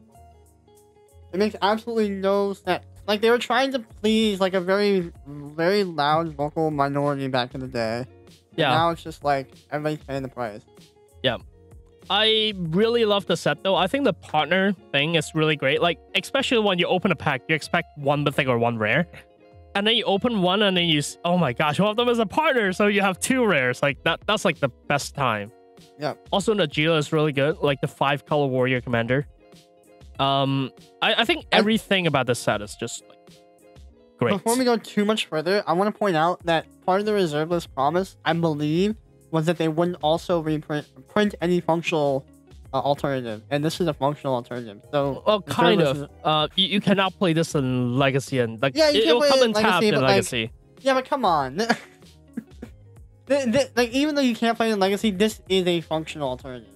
It makes absolutely no sense. Like, they were trying to please, like, a very, very loud vocal minority back in the day. Yeah. And now it's just, like, everybody's paying the price. Yeah. I really love the set, though. I think the partner thing is really great. Like, especially when you open a pack, you expect one mythic or one rare. And then you open one and then you... oh my gosh, one of them is a partner, so you have 2 rares. Like, that's, like, the best time. Yeah. Also, Najila is really good. Like, the 5-color warrior commander. I think everything about this set is just like great. Before we go too much further, I want to point out that part of the reserve list promise, I believe, was that they wouldn't also print any functional alternative, and this is a functional alternative. So, well, kind of. You cannot play this in Legacy, and like yeah, it will come in tapped in Legacy. Like, yeah, but come on. Like, even though you can't play in Legacy, this is a functional alternative.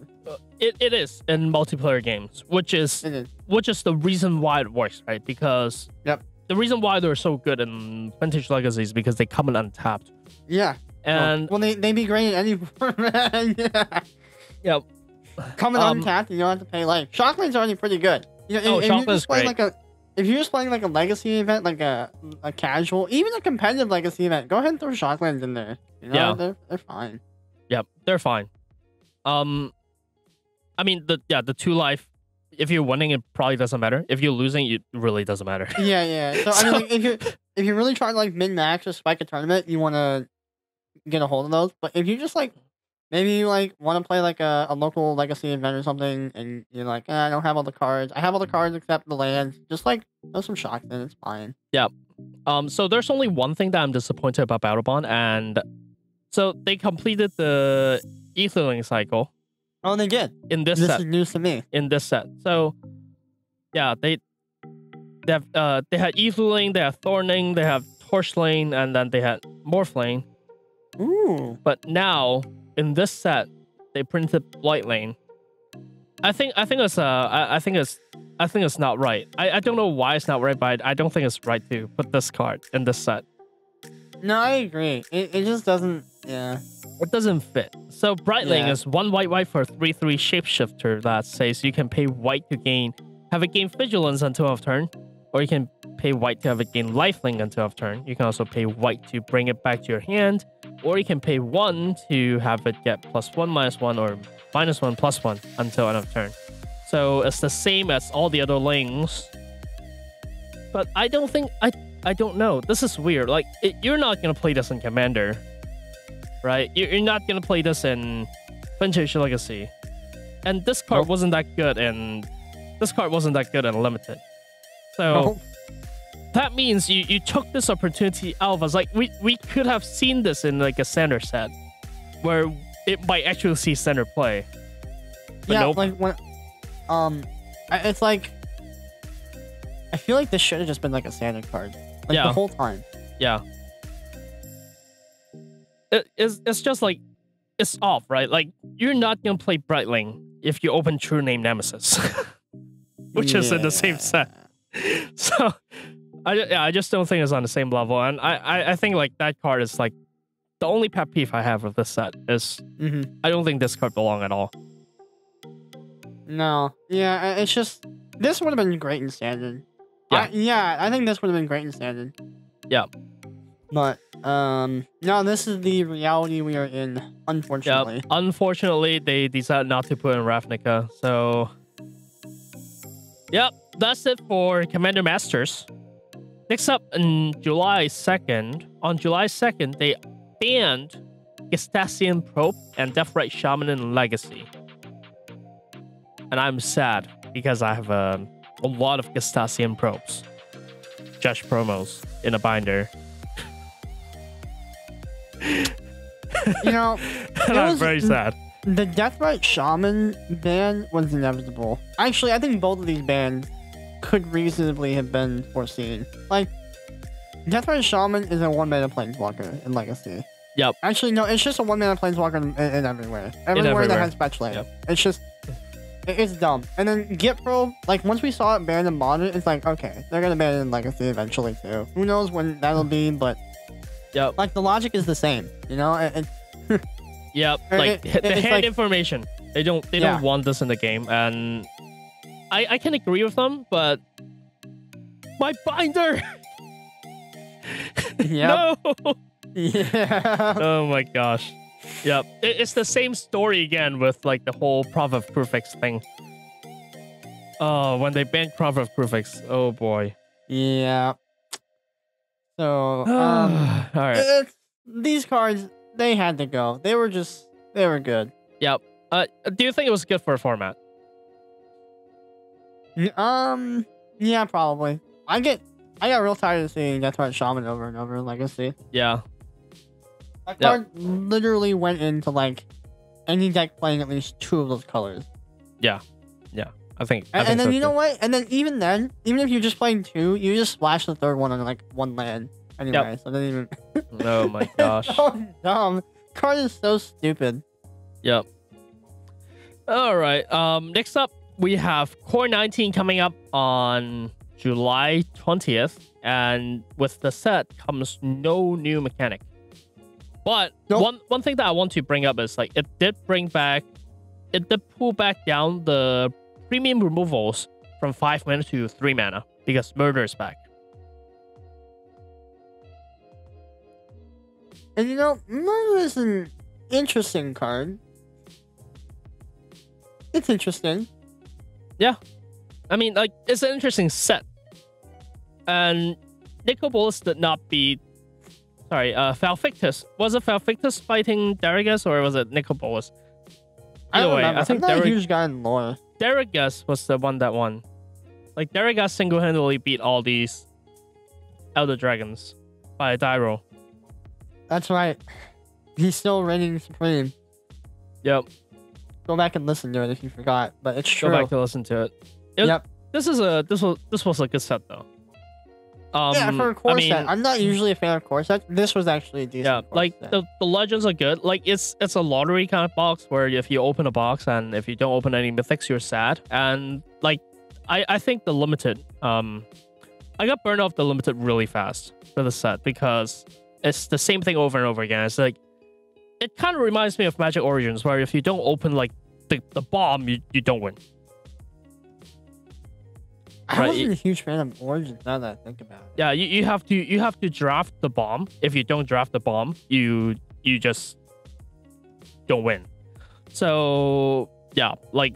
It is in multiplayer games, which is the reason why it works, right? Because the reason why they're so good in Vintage Legacy is because they come in untapped. Yeah. And well, they be great in any format. Yeah. Coming untapped, you don't have to pay life. Shockland's already pretty good. You know, if you're just playing if you're just playing like a Legacy event, like a casual, even a competitive Legacy event, go ahead and throw Shocklands in there. You know, they're fine. Yep, they're fine. I mean, the 2 life, if you're winning, it probably doesn't matter. If you're losing, it really doesn't matter. Yeah. So, I mean, like, if you're really trying to like min-max or spike a tournament, you want to get a hold of those. But if you just like, maybe you like want to play like a local Legacy event or something, and you're like, I don't have all the cards. I have all the cards except the lands. Just like, throw some shocks in, it's fine. Yeah. So there's only one thing that I'm disappointed about Battle Bond, and so they completed the Aetherling cycle. Oh, they did. In this set. This is news to me. In this set. So, yeah, they had Aetherling, they have Thorning, they have Torchlane, and then they had Morphlane. Ooh. But now, in this set, they printed Blightling. I think it's not right. I don't know why it's not right, but I don't think it's right to put this card in this set. No, I agree. It just doesn't. Yeah. It doesn't fit. So Brightling is 1 white for 3/3 shapeshifter that says you can pay white to have it gain vigilance until end of turn, or you can pay white to have it gain lifelink until end of turn. You can also pay white to bring it back to your hand, or you can pay 1 to have it get +1 -1 or -1 +1 until end of turn. So it's the same as all the other lings. But I don't know. This is weird. Like, you're not gonna play this in Commander. right? You're not gonna play this in Vintage Legacy, and this card wasn't that good in Limited. So that means you took this opportunity out of us. Like we could have seen this in like a center set, where it might actually see center play. But yeah, nope. like when, it's like I feel like this should have just been like a standard card, like the whole time. Yeah. It's just like it's off, right? Like you're not gonna play Brawling if you open True Name Nemesis, which is in the same set. So I just don't think it's on the same level, and I think like that card is like the only pet peeve I have with this set is I don't think this card belongs at all. No, yeah, it's just this would have been great in standard. Yeah, I think this would have been great in standard. Yeah, but no, this is the reality we are in, unfortunately. Yeah, unfortunately, they decided not to put in Ravnica, so yep, that's it for Commander Masters. Next up, on July 2nd, they banned Gestacian Probe and Deathrite Shaman in Legacy. And I'm sad because I have a lot of Gestacian Probes. Just promos in a binder. You know, and I'm very sad. The Deathrite Shaman ban was inevitable. Actually, I think both of these bans could reasonably have been foreseen. Like, Deathrite Shaman is a 1-mana planeswalker in Legacy. Yep. Actually, no, it's just a 1-mana planeswalker in everywhere. Everywhere that has fetch land. Yep. It's just... It's dumb. And then Git Probe, like, once we saw it banned in Modern, it's like, okay, they're gonna ban it in Legacy eventually, too. Who knows when that'll be, but... Yep. Like, the logic is the same, you know? Yep. Like, the hand like, information. They don't want this in the game, and... I can agree with them, but... My binder! Yeah. No! Yeah. Oh my gosh. Yep. It's the same story again with like the whole Prophet of Prefix thing. Oh, when they banned Prophet of Prefix. Oh boy. Yeah. So, alright. These cards, they had to go. They were good. Yep. Do you think it was good for a format? Yeah, probably. I got real tired of seeing Deathrite Shaman over and over in Legacy. Yeah. That card literally went into like any deck playing at least 2 of those colors. Yeah. Yeah. I think then so you know too. what? And then even if you're just playing 2, you just splash the 3rd one on like 1 land. Anyway, so then even Oh my gosh. So dumb. Card is so stupid. Yep. Alright. Next up we have Core 19 coming up on July 20th, and with the set comes no new mechanic. But one thing that I want to bring up is like it did pull back down the premium removals from 5 mana to 3 mana because Murder is back. And you know, Murder is an interesting card. It's interesting. Yeah. I mean, like, it's an interesting set. And Nicobolus did not beat... Sorry, Falfictus. Was it Falfictus fighting Darigus, or was it Nicobolus? Either way, I think I'm not a huge guy in lore. Darigus was the one that won. Like, Darigus single-handedly beat all these Elder Dragons by a die roll. That's right. He's still reigning supreme. Yep. Go back and listen to it if you forgot, but it's true. Go back to listen to it. Yep. This was a good set though. Yeah, for a core set. I'm not usually a fan of core sets. This was actually a decent. Yeah, like set. the legends are good. Like it's a lottery kind of box where if you open a box and if you don't open any mythics, you're sad. And like I think the limited I got burned off the limited really fast for the set because it's the same thing over and over again. It's like it kind of reminds me of Magic Origins where if you don't open like the bomb, you don't win. I wasn't a huge fan of Origins now that I think about it. Yeah, you have to draft the bomb. If you don't draft the bomb, you just don't win. So yeah, like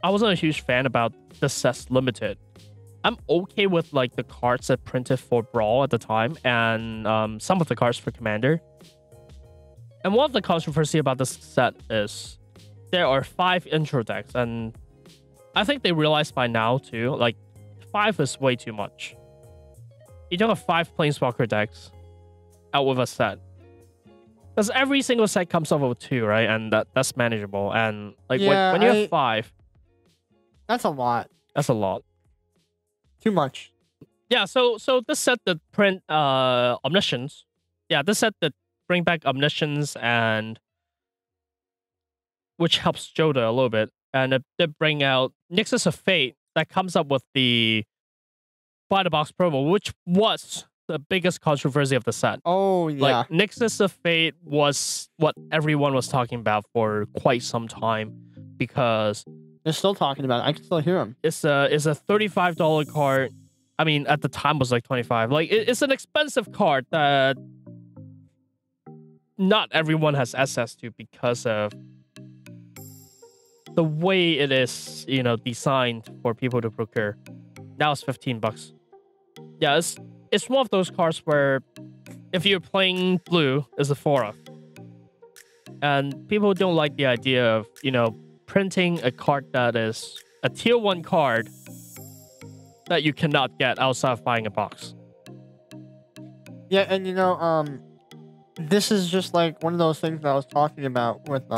I wasn't a huge fan about the sets limited. I'm okay with like the cards that printed for Brawl at the time and some of the cards for Commander. And one of the controversy about this set is there are 5 intro decks, and I think they realize by now too, like 5 is way too much. You don't have 5 Planeswalker decks out with a set. Because every single set comes over with 2, right? And that's manageable. And like when you have 5, that's a lot. That's a lot. Too much. Yeah, so this set that print Omniscience. Yeah, this set that bring back Omniscience, and which helps Joda a little bit. And they bring out Nexus of Fate that comes up with the buy the box promo, which was the biggest controversy of the set. Oh, yeah. Like, Nexus of Fate was what everyone was talking about for quite some time, because they're still talking about it. I can still hear them. It's a $35 card. I mean, at the time it was like 25. Like, it's an expensive card that not everyone has access to because of the way it is, you know, designed for people to procure. Now it's $15. Yeah, it's one of those cards where if you're playing blue, it's a 4-off. And people don't like the idea of, you know, printing a card that is a tier 1 card that you cannot get outside of buying a box. Yeah, and you know, this is just like one of those things that I was talking about with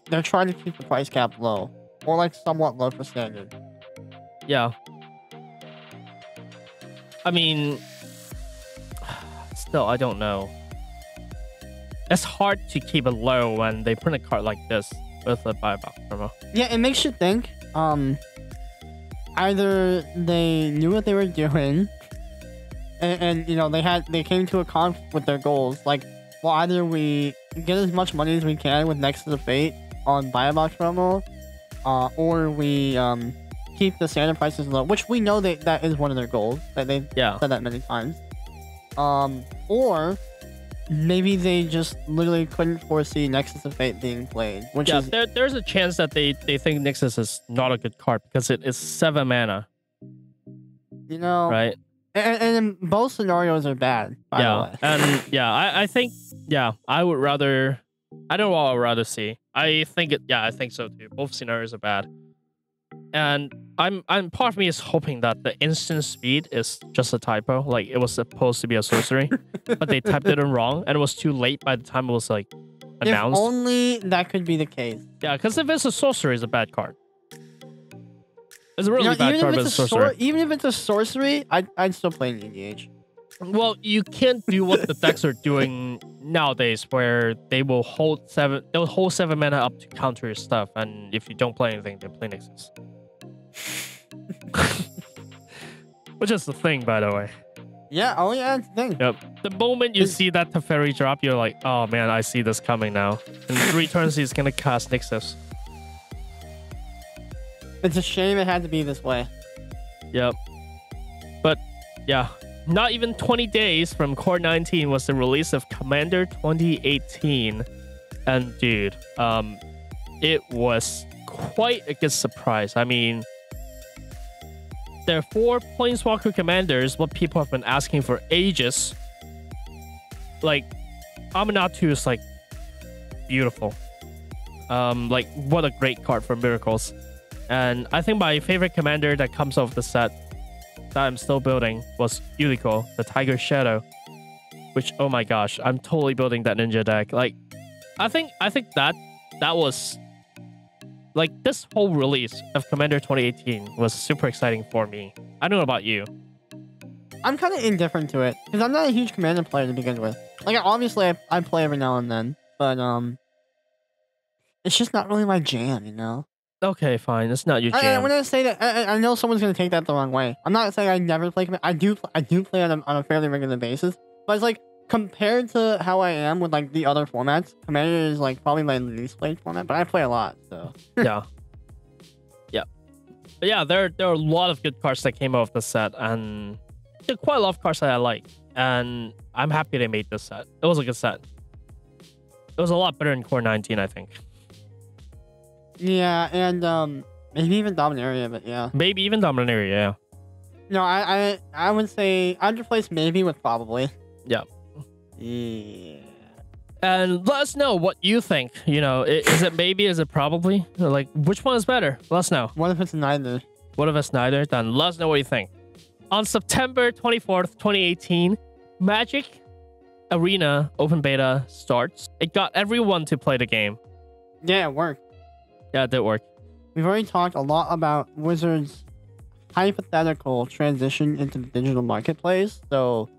they're trying to keep the price cap low, or like somewhat low for standard. Yeah. I mean, still, I don't know. It's hard to keep it low when they print a card like this with a buy box promo. Yeah, it makes you think. Either they knew what they were doing, and you know they came to a conflict with their goals. Like, well, either we get as much money as we can with Nexus of Fate on buy a box promo, or we keep the standard prices low, which we know that is one of their goals. That they've said that many times. Or maybe they just literally couldn't foresee Nexus of Fate being played. Which is there's a chance that they think Nexus is not a good card because it is 7 mana. You know, right? And both scenarios are bad. By the way. And I think I would rather. I don't know what I would rather see. I think so too. Both scenarios are bad. And I'm part of me is hoping that the instant speed is just a typo. Like, it was supposed to be a sorcery, but they typed it in wrong, and it was too late by the time it was like announced. If only that could be the case. Yeah, because if it's a sorcery, it's a bad card. It's a really bad card, but it's a sorcery. Even if it's a sorcery, I'd still play an EDH. Well, you can't do what the decks are doing nowadays, where they will hold 7 mana up to counter your stuff, and if you don't play anything, they play Nexus. Which is the thing, by the way. Yeah, oh yeah, it's the thing. Yep. The moment you see that Teferi drop, you're like, oh man, I see this coming now. In 3 turns, he's gonna cast Nexus. It's a shame it had to be this way. Yep. But yeah, not even 20 days from Core 19 was the release of Commander 2018. And dude, it was quite a good surprise. I mean, there are 4 Planeswalker commanders, what people have been asking for ages. Like, Aminatu is like beautiful. Like, what a great card for Miracles. And I think my favorite commander that comes off the set that I'm still building was Jarico, the Tiger Shadow. Which, oh my gosh, I'm totally building that ninja deck. Like, I think that was like, this whole release of Commander 2018 was super exciting for me. I don't know about you. I'm kind of indifferent to it because I'm not a huge Commander player to begin with. Like, obviously I play every now and then, but it's just not really my jam, you know. Okay, fine. It's not your jam. When I say that, I know someone's gonna take that the wrong way. I'm not saying I never play Commander. I do play on a fairly regular basis, but it's like, compared to how I am with like the other formats, Commander is like probably my least played format, but I play a lot, so. Yeah. But yeah, there are a lot of good cards that came out of the set, and there are quite a lot of cards that I like, and I'm happy they made this set. It was a good set. It was a lot better than Core 19, I think. Yeah, and maybe even Dominaria, but yeah. Maybe even Dominaria, yeah. No, I would say I'd replace maybe with probably. Yeah. Yeah. And let us know what you think. You know, is it maybe? Is it probably? Like, which one is better? Let us know. What if it's neither? What if it's neither? Then let us know what you think. On September 24th, 2018, Magic Arena Open Beta starts. It got everyone to play the game. Yeah, it worked. Yeah, it did work. We've already talked a lot about Wizards' hypothetical transition into the digital marketplace, so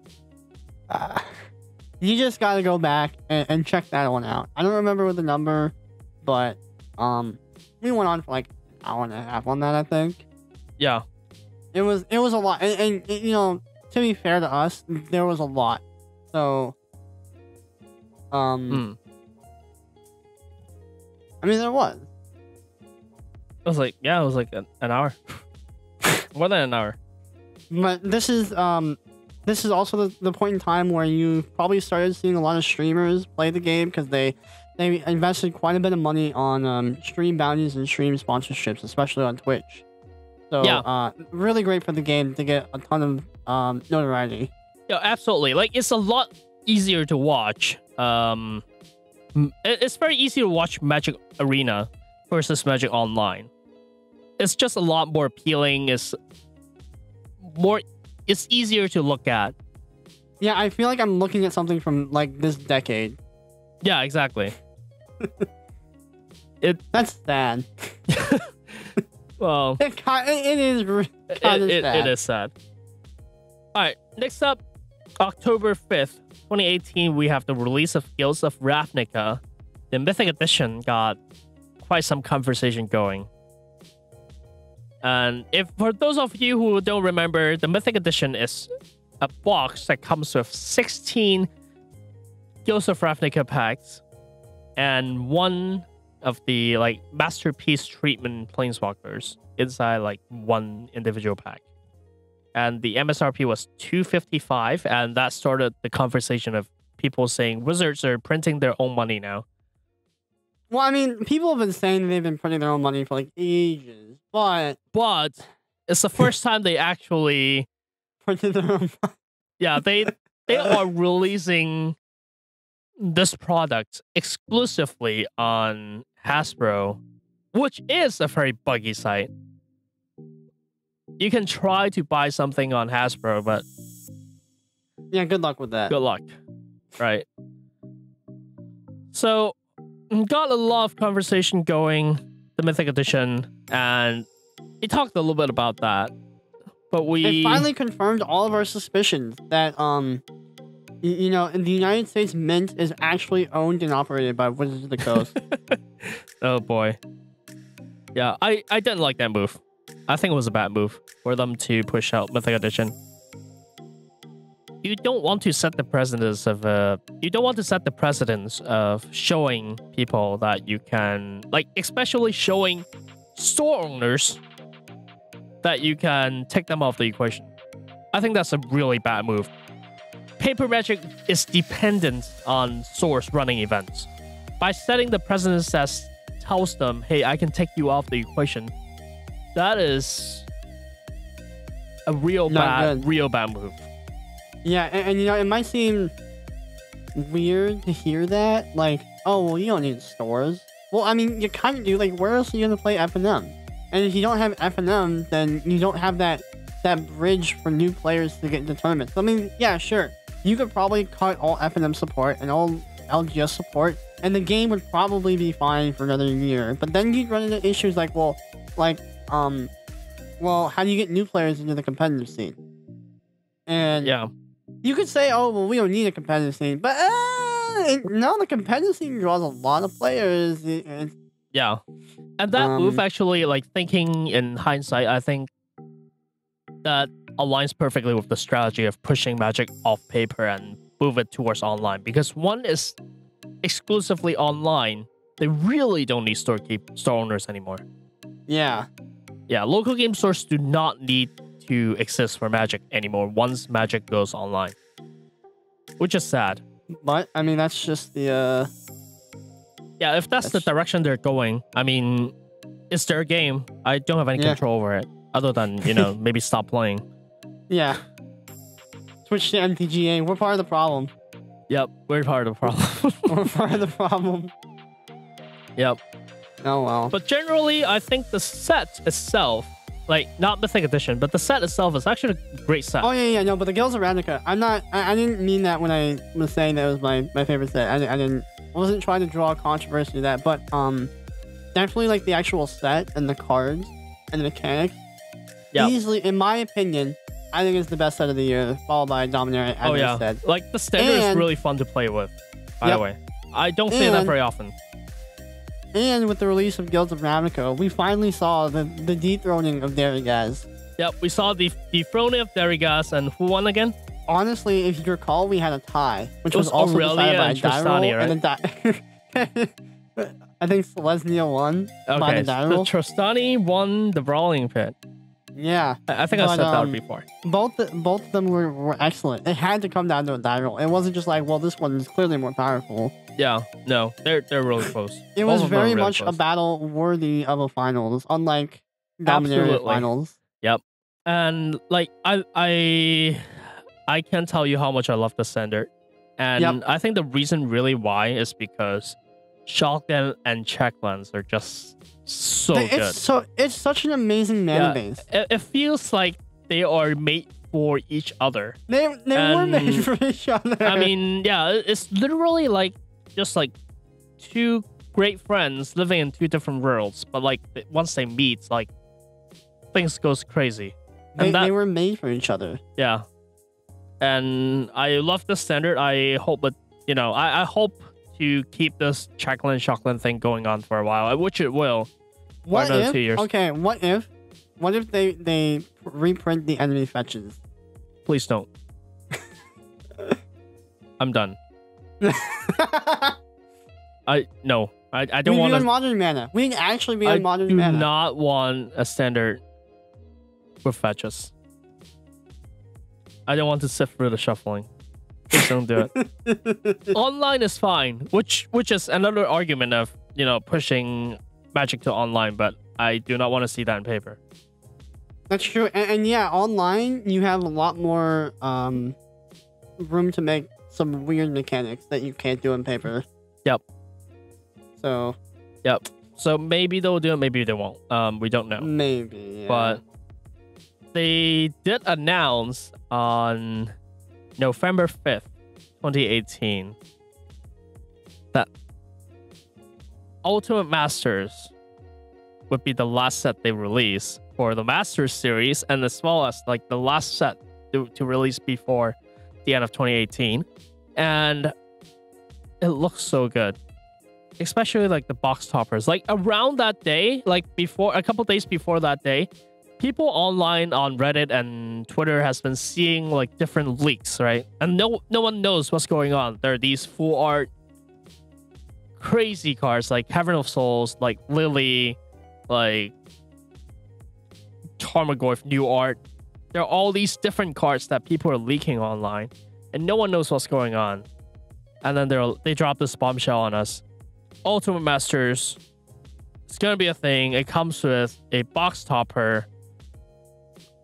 you just gotta go back and check that one out. I don't remember what the number, but we went on for like an hour and a half on that, I think. Yeah. It was a lot, and you know, to be fair to us, there was a lot. So, I mean, there was. It was like, yeah, it was like an hour. More than an hour. But this is also the point in time where you probably started seeing a lot of streamers play the game because they invested quite a bit of money on stream bounties and stream sponsorships, especially on Twitch. So yeah, really great for the game to get a ton of notoriety. Yeah, absolutely. Like, it's a lot easier to watch. It's very easy to watch Magic Arena versus Magic Online. It's just a lot more appealing. It's easier to look at. Yeah, I feel like I'm looking at something from like this decade. Yeah, exactly. That's sad. Well, it is sad. It is sad. All right, next up, October 5th, 2018, we have the release of Guilds of Ravnica. The Mythic Edition got quite some conversation going. And for those of you who don't remember, the Mythic Edition is a box that comes with 16 Guilds of Ravnica packs and one of the like masterpiece treatment planeswalkers inside like one individual pack. And the MSRP was $255, and that started the conversation of people saying Wizards are printing their own money now. Well, I mean, people have been saying they've been printing their own money for like ages, but it's the first time they actually printed their own money. Yeah, they are releasing this product exclusively on Hasbro, which is a very buggy site. You can try to buy something on Hasbro, but yeah, good luck with that. Good luck. Right. So, got a lot of conversation going, the Mythic Edition, and we talked a little bit about that. But it finally confirmed all of our suspicions that you know, in the United States, Mint is actually owned and operated by Wizards of the Coast. Oh boy. Yeah, I didn't like that move. I think it was a bad move for them to push out Mythic Edition. You don't want to set the precedence of showing people that you can, like, especially showing store owners that you can take them off the equation. I think that's a really bad move. Paper Magic is dependent on stores running events. By setting the precedence that tells them, hey, I can take you off the equation, that is a real bad move. Yeah, and you know, it might seem weird to hear that. Like, oh, well, you don't need stores. Well, I mean, you kind of do. Like, where else are you going to play F&M? And if you don't have F&M, then you don't have that bridge for new players to get into tournaments. So, I mean, yeah, sure. You could probably cut all F&M support and all LGS support, and the game would probably be fine for another year. But then you'd run into issues like, well, how do you get new players into the competitive scene? And yeah, you could say, oh, well, we don't need a competitive scene, but no, the competitive scene draws a lot of players. Yeah, and that move actually, like, thinking in hindsight, I think that aligns perfectly with the strategy of pushing Magic off paper and move it towards online, because one is exclusively online. They really don't need store owners anymore. Yeah, local game stores do not need to exist for Magic anymore once Magic goes online, which is sad. But I mean, that's just the yeah, if that's the direction they're going, I mean, it's their game. I don't have any control over it, other than, you know, maybe stop playing. Yeah. Switch to MTGA. We're part of the problem. Yep, we're part of the problem. We're part of the problem. Yep. Oh well. But generally, I think the set itself, like not Mythic Edition, but the set itself is actually a great set. Oh yeah, no, but the Guilds of Ravnica, I didn't mean that when I was saying that it was my favorite set. I wasn't trying to draw controversy to that, but definitely like the actual set and the cards and the mechanics. Yep. Easily, in my opinion, I think it's the best set of the year, followed by Dominaria, as I said. Like the standard is really fun to play with, by the way. I don't say that very often. And with the release of Guilds of Ravnica, we finally saw the dethroning of Darigas. Yep, we saw the dethroning of Darigas, and who won again? Honestly, if you recall, we had a tie, which was also Aurelia decided by and Tristani, right? I think Selesnya won by the die so roll. Tristani won the Brawling Pit. Yeah. I think I said that before. Both of them were excellent. It had to come down to a die roll. It wasn't just like, well, this one is clearly more powerful. Yeah, no, they're really close. It was very much a battle worthy of a finals, unlike Dominaria finals. Yep. And like I can't tell you how much I love the standard. And I think the reason really why is because Shotgun and Checklands are just so good. It's such an amazing mana base. It feels like they are made for each other. They were made for each other. I mean, yeah, it's literally like just like two great friends living in two different worlds, but like once they meet, like things goes crazy. They were made for each other. Yeah, and I love the standard. I hope, but you know, I hope to keep this Checkland Shockland thing going on for a while, which it will. What if? 2 years. Okay, what if they reprint the enemy fetches? Please don't. I'm done. I don't want to modern mana. We actually be on modern mana. I do not want a standard with fetches. I don't want to sift through the shuffling. Please don't do it. Online is fine, which is another argument of, you know, pushing Magic to online, but I do not want to see that in paper. That's true, and yeah, online you have a lot more room to make some weird mechanics that you can't do in paper. Yep. So. Yep. So maybe they'll do it, maybe they won't. We don't know. Maybe. Yeah. But they did announce on November 5th, 2018, that Ultimate Masters would be the last set they release for the Masters series, and as well as like the last set to release before the end of 2018. And it looks so good, especially like the box toppers. Like around that day, like before, a couple days before that day, people online on Reddit and Twitter has been seeing like different leaks, right? And no one knows what's going on. There are these full art crazy cards like Cavern of Souls, like Lily, like Tarmogoyf new art. There are all these different cards that people are leaking online, and no one knows what's going on. And then they drop this bombshell on us. Ultimate Masters, it's gonna be a thing. It comes with a box topper,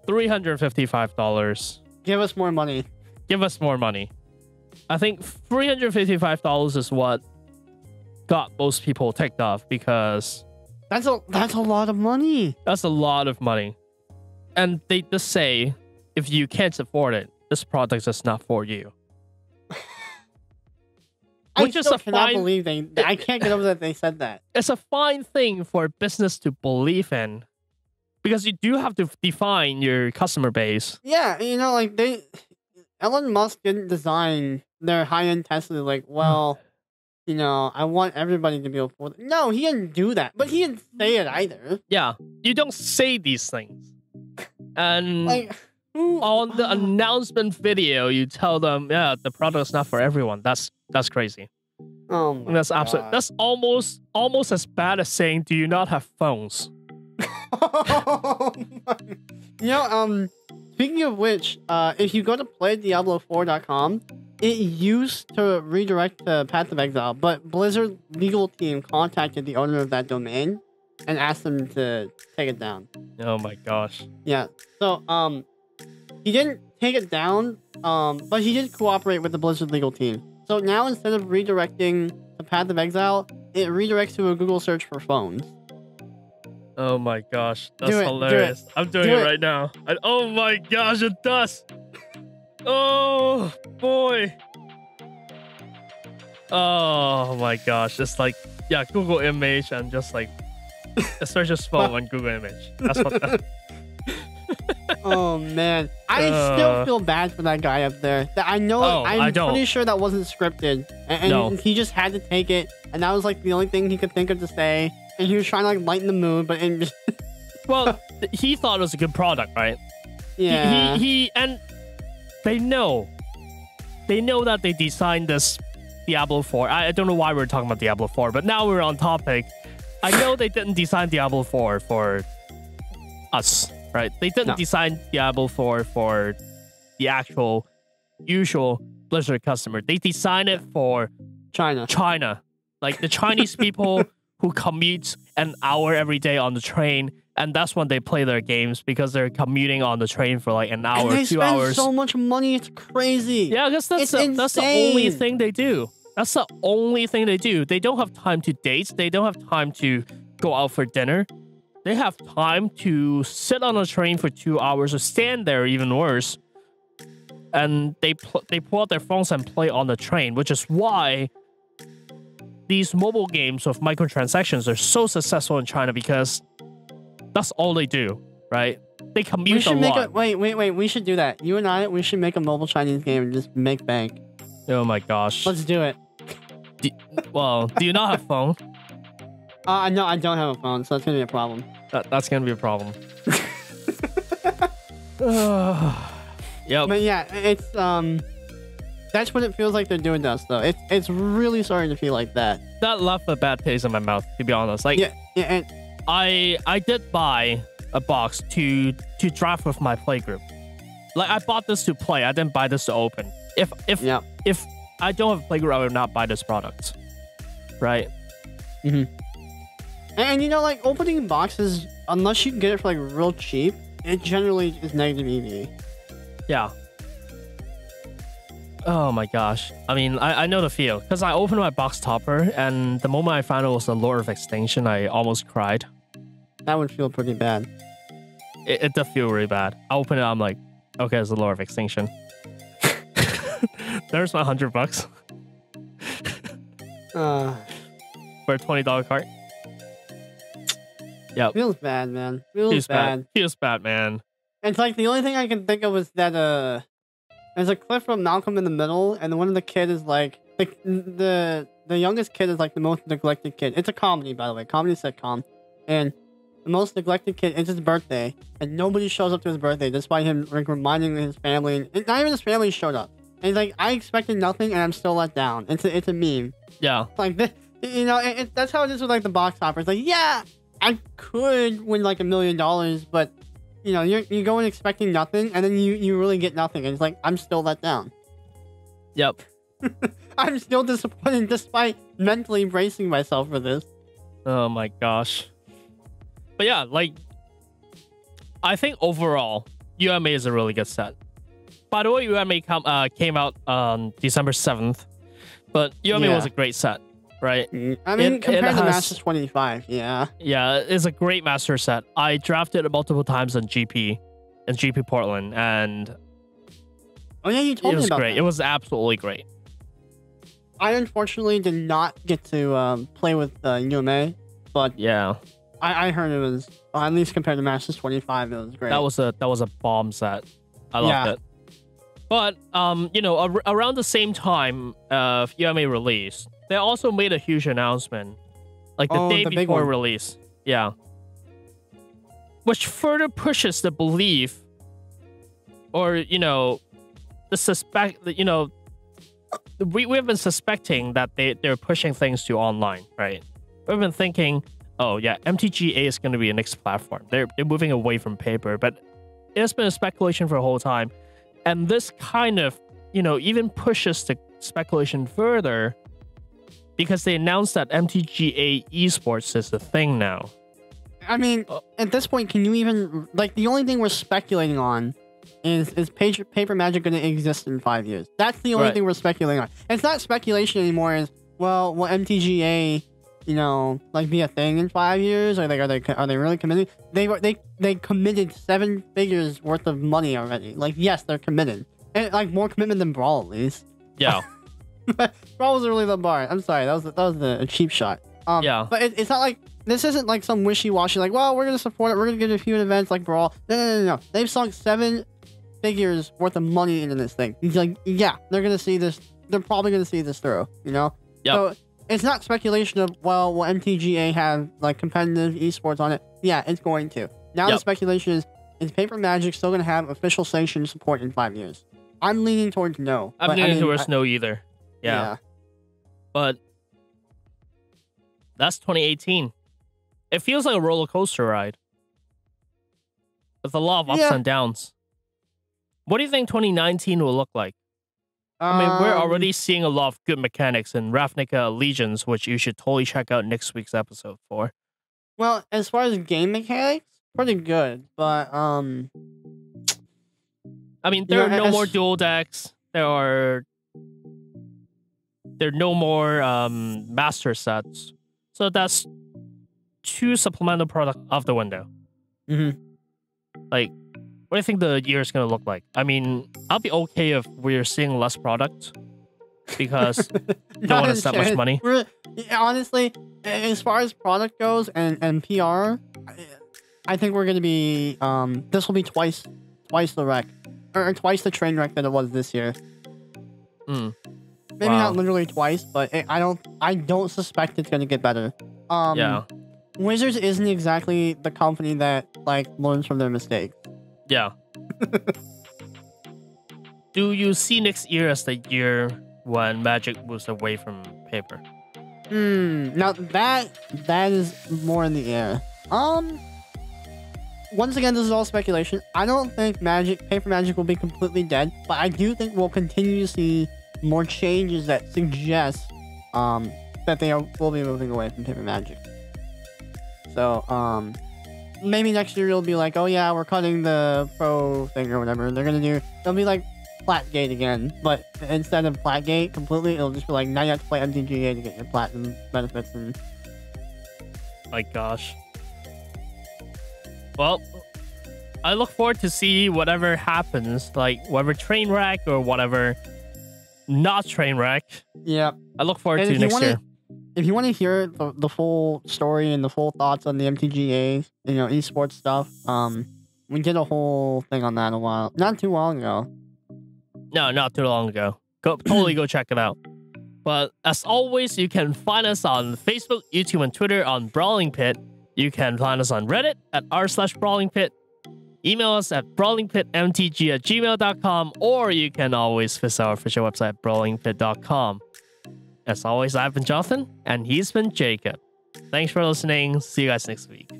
$355. Give us more money. Give us more money. I think $355 is what got most people ticked off, because that's a lot of money. That's a lot of money. And they just say, if you can't afford it, this product is not for you. Which is a fine. I can't get over that they said that. It's a fine thing for business to believe in, because you do have to define your customer base. Yeah, you know, like Elon Musk didn't design their high-end Tesla like, well, you know, I want everybody to be able to afford it. No, he didn't do that, but he didn't say it either. Yeah, you don't say these things. And like, on the announcement video, you tell them, yeah, the product's not for everyone. That's crazy. Oh my That's absolute. God. That's almost as bad as saying, do you not have phones? You know, speaking of which, if you go to playdiablo4.com, it used to redirect to Path of Exile, but Blizzard legal team contacted the owner of that domain and asked them to take it down. Oh my gosh. Yeah. So, he didn't take it down, but he did cooperate with the Blizzard legal team. So now instead of redirecting the Path of Exile, it redirects to a Google search for phones. Oh my gosh, that's Do it, hilarious. do it, I'm doing do it it. right now. Oh my gosh, it does. Oh boy. Oh my gosh, it's like, yeah, Google image and just like it searches phone on Google image. That's what that. Oh man, I still feel bad for that guy up there. I know, I'm pretty sure that wasn't scripted, and No. he just had to take it, and that was like the only thing he could think of to say, and he was trying to like lighten the mood, but it just Well, he thought it was a good product, right? yeah. He and they know that they designed this Diablo 4. I don't know why we're talking about Diablo 4, but now we're on topic. I know they didn't design Diablo 4 for us, right? They didn't design Diablo 4 for the actual usual Blizzard customer. They designed it for China. Like the Chinese people who commute an hour every day on the train, and that's when they play their games because they're commuting on the train for like an hour, and they 2 spend hours. so much money, it's crazy. Yeah, because that's the only thing they do. That's the only thing they do. They don't have time to date. They don't have time to go out for dinner. They have time to sit on a train for 2 hours or stand there, even worse. And they pull out their phones and play on the train, which is why these mobile games with microtransactions are so successful in China, because that's all they do, right? They commute a lot. Wait. We should do that. You and I, we should make a mobile Chinese game and just make bank. Oh my gosh. Let's do it. Do you not have phone? No, I don't have a phone, so it's gonna be a problem. That's gonna be a problem. Yep. But yeah, it's that's what it feels like they're doing to us, though. It's really starting to feel like that. That left a bad taste in my mouth, to be honest. Like, and I did buy a box to draft with my playgroup. Like, I bought this to play. I didn't buy this to open. If I don't have a playgroup, I would not buy this product. Right? Mm-hmm. And you know, like, opening boxes, unless you can get it for like real cheap, it generally is negative EV. Yeah. Oh my gosh. I mean, I know the feel. Because I opened my box topper, and the moment I found it was the Lord of Extinction, I almost cried. That would feel pretty bad. It did feel really bad. I opened it, I'm like, okay, it's the Lord of Extinction. There's my $100 for a $20 cart. Yep. Feels bad, man. Feels bad. Feels bad, man. It's like the only thing I can think of is that there's a clip from Malcolm in the Middle, and one of the kid is like the youngest kid is like the most neglected kid. It's a comedy, by the way, comedy sitcom, and the most neglected kid, it's his birthday, and nobody shows up to his birthday, despite him like reminding his family, and not even his family showed up. And he's like, I expected nothing, and I'm still let down. It's a meme. Yeah. Like this, you know, that's how it is with like the box topper. It's like, yeah, I could win like $1 million, but you know, you go in expecting nothing, and then you really get nothing, and it's like, I'm still let down. Yep. I'm still disappointed, despite mentally bracing myself for this. Oh my gosh. But yeah, like, I think overall, UMA is a really good set. By the way, UMA came out on December 7th, but UMA was a great set, right? I mean, compared to Master 25, yeah. Yeah, it's a great Master set. I drafted it multiple times in GP Portland, and oh yeah, you told me about it. It was great. It was absolutely great. I unfortunately did not get to play with UMA, but yeah, I heard it was, at least compared to Masters 25, it was great. That was a bomb set. I loved it. But you know, around the same time UMA release, they also made a huge announcement, like the day before release. Yeah, which further pushes the belief, or you know, the suspect that, you know, we've been suspecting that they're pushing things to online, right? We've been thinking, oh yeah, MTGA is going to be a next platform. They're moving away from paper, but it's been a speculation for a whole time, and this kind of, you know, even pushes the speculation further, because they announced that MTGA esports is a thing now. I mean, at this point, can you even, like, the only thing we're speculating on is paper magic going to exist in 5 years? That's the only thing we're speculating on. It's not speculation anymore. Is well, will MTGA, like be a thing in 5 years? Are they really committed? They committed 7 figures worth of money already. Like, yes, they're committed, and like more commitment than Brawl at least. Yeah. Brawl wasn't really the bar. I'm sorry, that was a cheap shot. Yeah. But it's not like this isn't like some wishy-washy. Like, well, we're gonna support it. We're gonna get a few events like Brawl. No. They've sunk 7 figures worth of money into this thing. He's like, yeah, they're gonna see this. They're probably gonna see this through. Yep. So it's not speculation of, well, will MTGA have like competitive esports on it? Yeah, it's going to. Now the speculation is Paper Magic still gonna have official sanctioned support in 5 years? I'm leaning towards no. I'm leaning towards no either. Yeah. But that's 2018. It feels like a roller coaster ride with a lot of ups and downs. What do you think 2019 will look like? I mean, we're already seeing a lot of good mechanics in Ravnica Allegiance, which you should totally check out next week's episode for. Well, as far as game mechanics, pretty good, but I mean, there are no more dual decks. There are no more master sets. So that's 2 supplemental products off the window. Like, what do you think the year is going to look like? I mean, I'll be okay if we're seeing less product because you don't want to spend much money. Honestly, as far as product goes and PR, I think we're going to be this will be twice the wreck, or twice the train wreck that it was this year. Maybe not literally twice, but I don't suspect it's going to get better. Wizards isn't exactly the company that like learns from their mistakes. Yeah. Do you see next year as the year when Magic moves away from paper? Now that is more in the air. Once again, this is all speculation. I don't think Paper Magic will be completely dead, but I do think we'll continue to see more changes that suggest that they will be moving away from Paper Magic. So, maybe next year it'll be like, oh yeah, we're cutting the pro thing or whatever. They'll be like Platgate again, but instead of Platgate completely, it'll just be like, now you have to play MTGA to get your platinum benefits. And my gosh. Well, I look forward to see whatever happens, like whatever train wreck or whatever not train wreck. Yeah. I look forward to next year. If you want to hear the full story and the full thoughts on the MTGA, esports stuff, we did a whole thing on that not too long ago. No, not too long ago. Totally go check it out. But as always, you can find us on Facebook, YouTube, and Twitter on Brawling Pit. You can find us on Reddit at r/BrawlingPit. Email us at brawlingpitmtg@gmail.com, or you can always visit our official website at brawlingpit.com. As always, I've been Johnathan, and he's been Jacob. Thanks for listening. See you guys next week.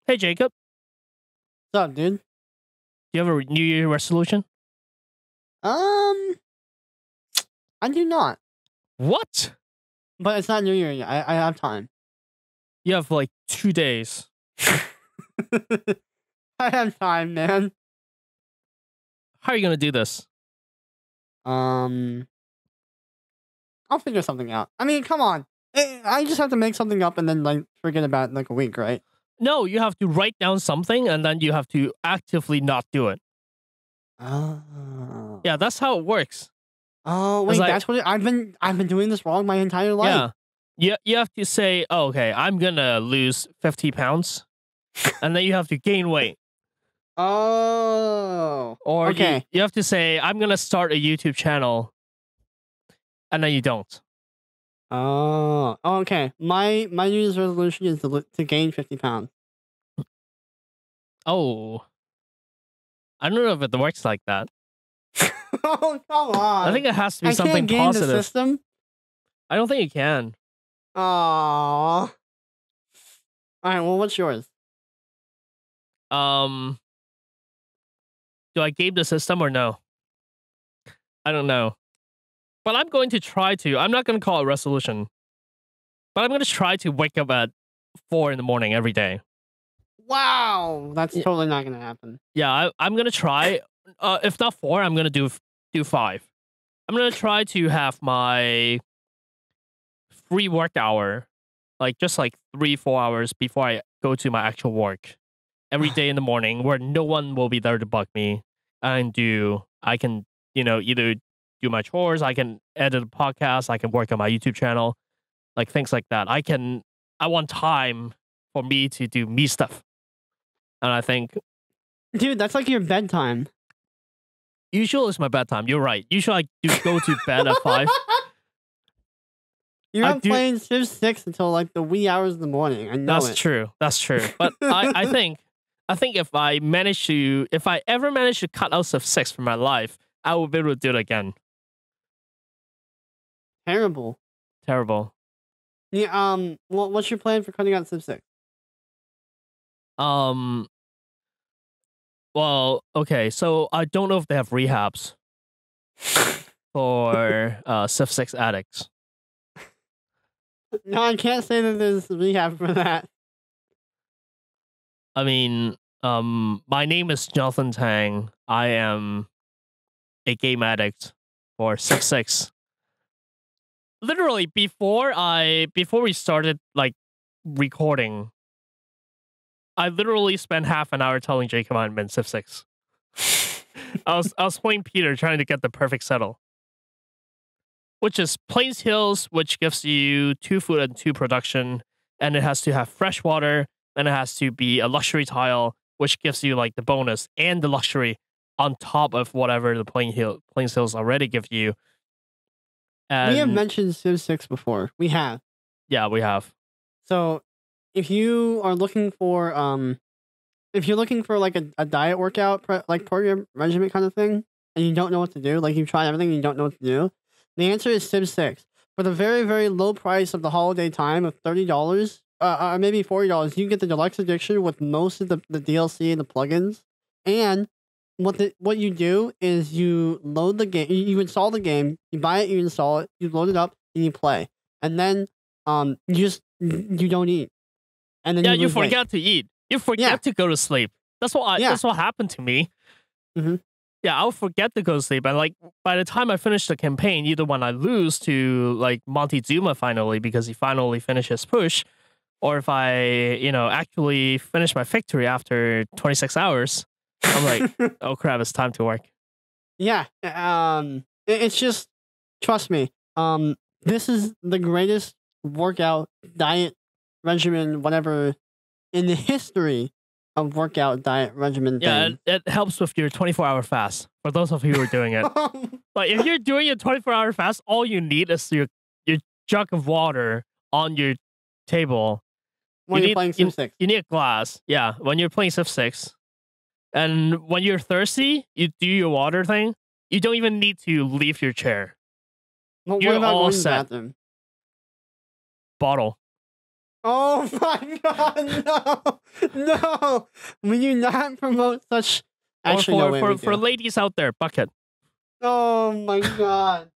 Hey, Jacob. What's up, dude? Do you have a New Year resolution? I do not. What? But it's not New Year yet. I have time. You have like 2 days. I have time, man. How are you gonna do this? I'll figure something out. I mean, come on. I just have to make something up and then like forget about it in like a week, right? No, you have to write down something and then you have to actively not do it. Oh. Yeah, that's how it works. Oh, wait, that's what I've been doing this wrong my entire life. Yeah. You have to say, oh, okay, I'm gonna lose 50 pounds. And then you have to gain weight. Oh. Or okay. You have to say, I'm gonna start a YouTube channel. And then you don't. Oh. Okay. My New Year's resolution is to gain 50 pounds. Oh. I don't know if it works like that. Oh, come on. I think it has to be something can't game positive. The system? I don't think you can. Aww. All right, well, what's yours? Do I game the system or no? I don't know. But I'm going to try to. I'm not going to call it resolution. But I'm gonna try to wake up at 4 in the morning every day. Wow, that's totally not gonna happen. Yeah, I'm gonna try. If not 4, I'm gonna do 5. I'm gonna try to have my free work hour, like just like 3-4 hours before I go to my actual work every day in the morning, where no one will be there to bug me. I can either do my chores, I can edit a podcast, I can work on my YouTube channel, like things like that. I want time for me to do me stuff. And I think Dude, that's like your bedtime. usual is my bedtime. You're right. Usually I do go to bed at 5. You're not playing Civ 6 until like the wee hours of the morning. I know That's true. That's true. But I think if I ever manage to cut out Civ 6 from my life, I will be able to do it again. Terrible. Terrible. Yeah. What's your plan for cutting out Civ 6? Well, okay. So I don't know if they have rehabs for Civ 6 addicts. No, I can't say that there's rehab for that. I mean, my name is Johnathan Tang. I am a game addict for Civ 6. Literally, before we started like recording, I literally spent half an hour telling Jacob I'm in Civ 6. I was playing Peter, trying to get the perfect settle, which is Plains Hills, which gives you 2 food and 2 production, and it has to have fresh water, and it has to be a luxury tile, which gives you like the bonus and the luxury on top of whatever the Plains Hills already give you. And we have mentioned Civ 6 before. We have. Yeah, we have. So, if you are looking for like a diet workout like program regimen kind of thing, and you don't know what to do, like you've tried everything and you don't know what to do, the answer is Civ 6. For the very, very low price of the holiday time of $30, or maybe $40, you can get the deluxe edition with most of the DLC and the plugins. And what you do is you load the game, you install the game, you buy it, you install it, you load it up, and you play. And then you don't eat. And then you forget to eat. You forget to go to sleep. That's what happened to me. Mm-hmm. Yeah, I'll forget to go to sleep. And like by the time I finish the campaign, either when I lose to like Montezuma finally because he finally finished his push, or if I, actually finish my victory after 26 hours, I'm like, oh crap, it's time to work. Yeah. It's just, trust me. This is the greatest workout, diet, regimen, whatever, in the history of workout, diet, regimen. Yeah, it helps with your 24-hour fast. For those of you who are doing it, like if you're doing a 24-hour fast, all you need is your jug of water on your table. When you're playing Civ 6. You need a glass. Yeah, when you're playing Civ 6. And when you're thirsty, you do your water thing. You don't even need to leave your chair. Well, you're what about all going to the set. bathroom? Bottle. Oh my god, no! Will you not promote such... Actually, for ladies out there, bucket. Oh my god.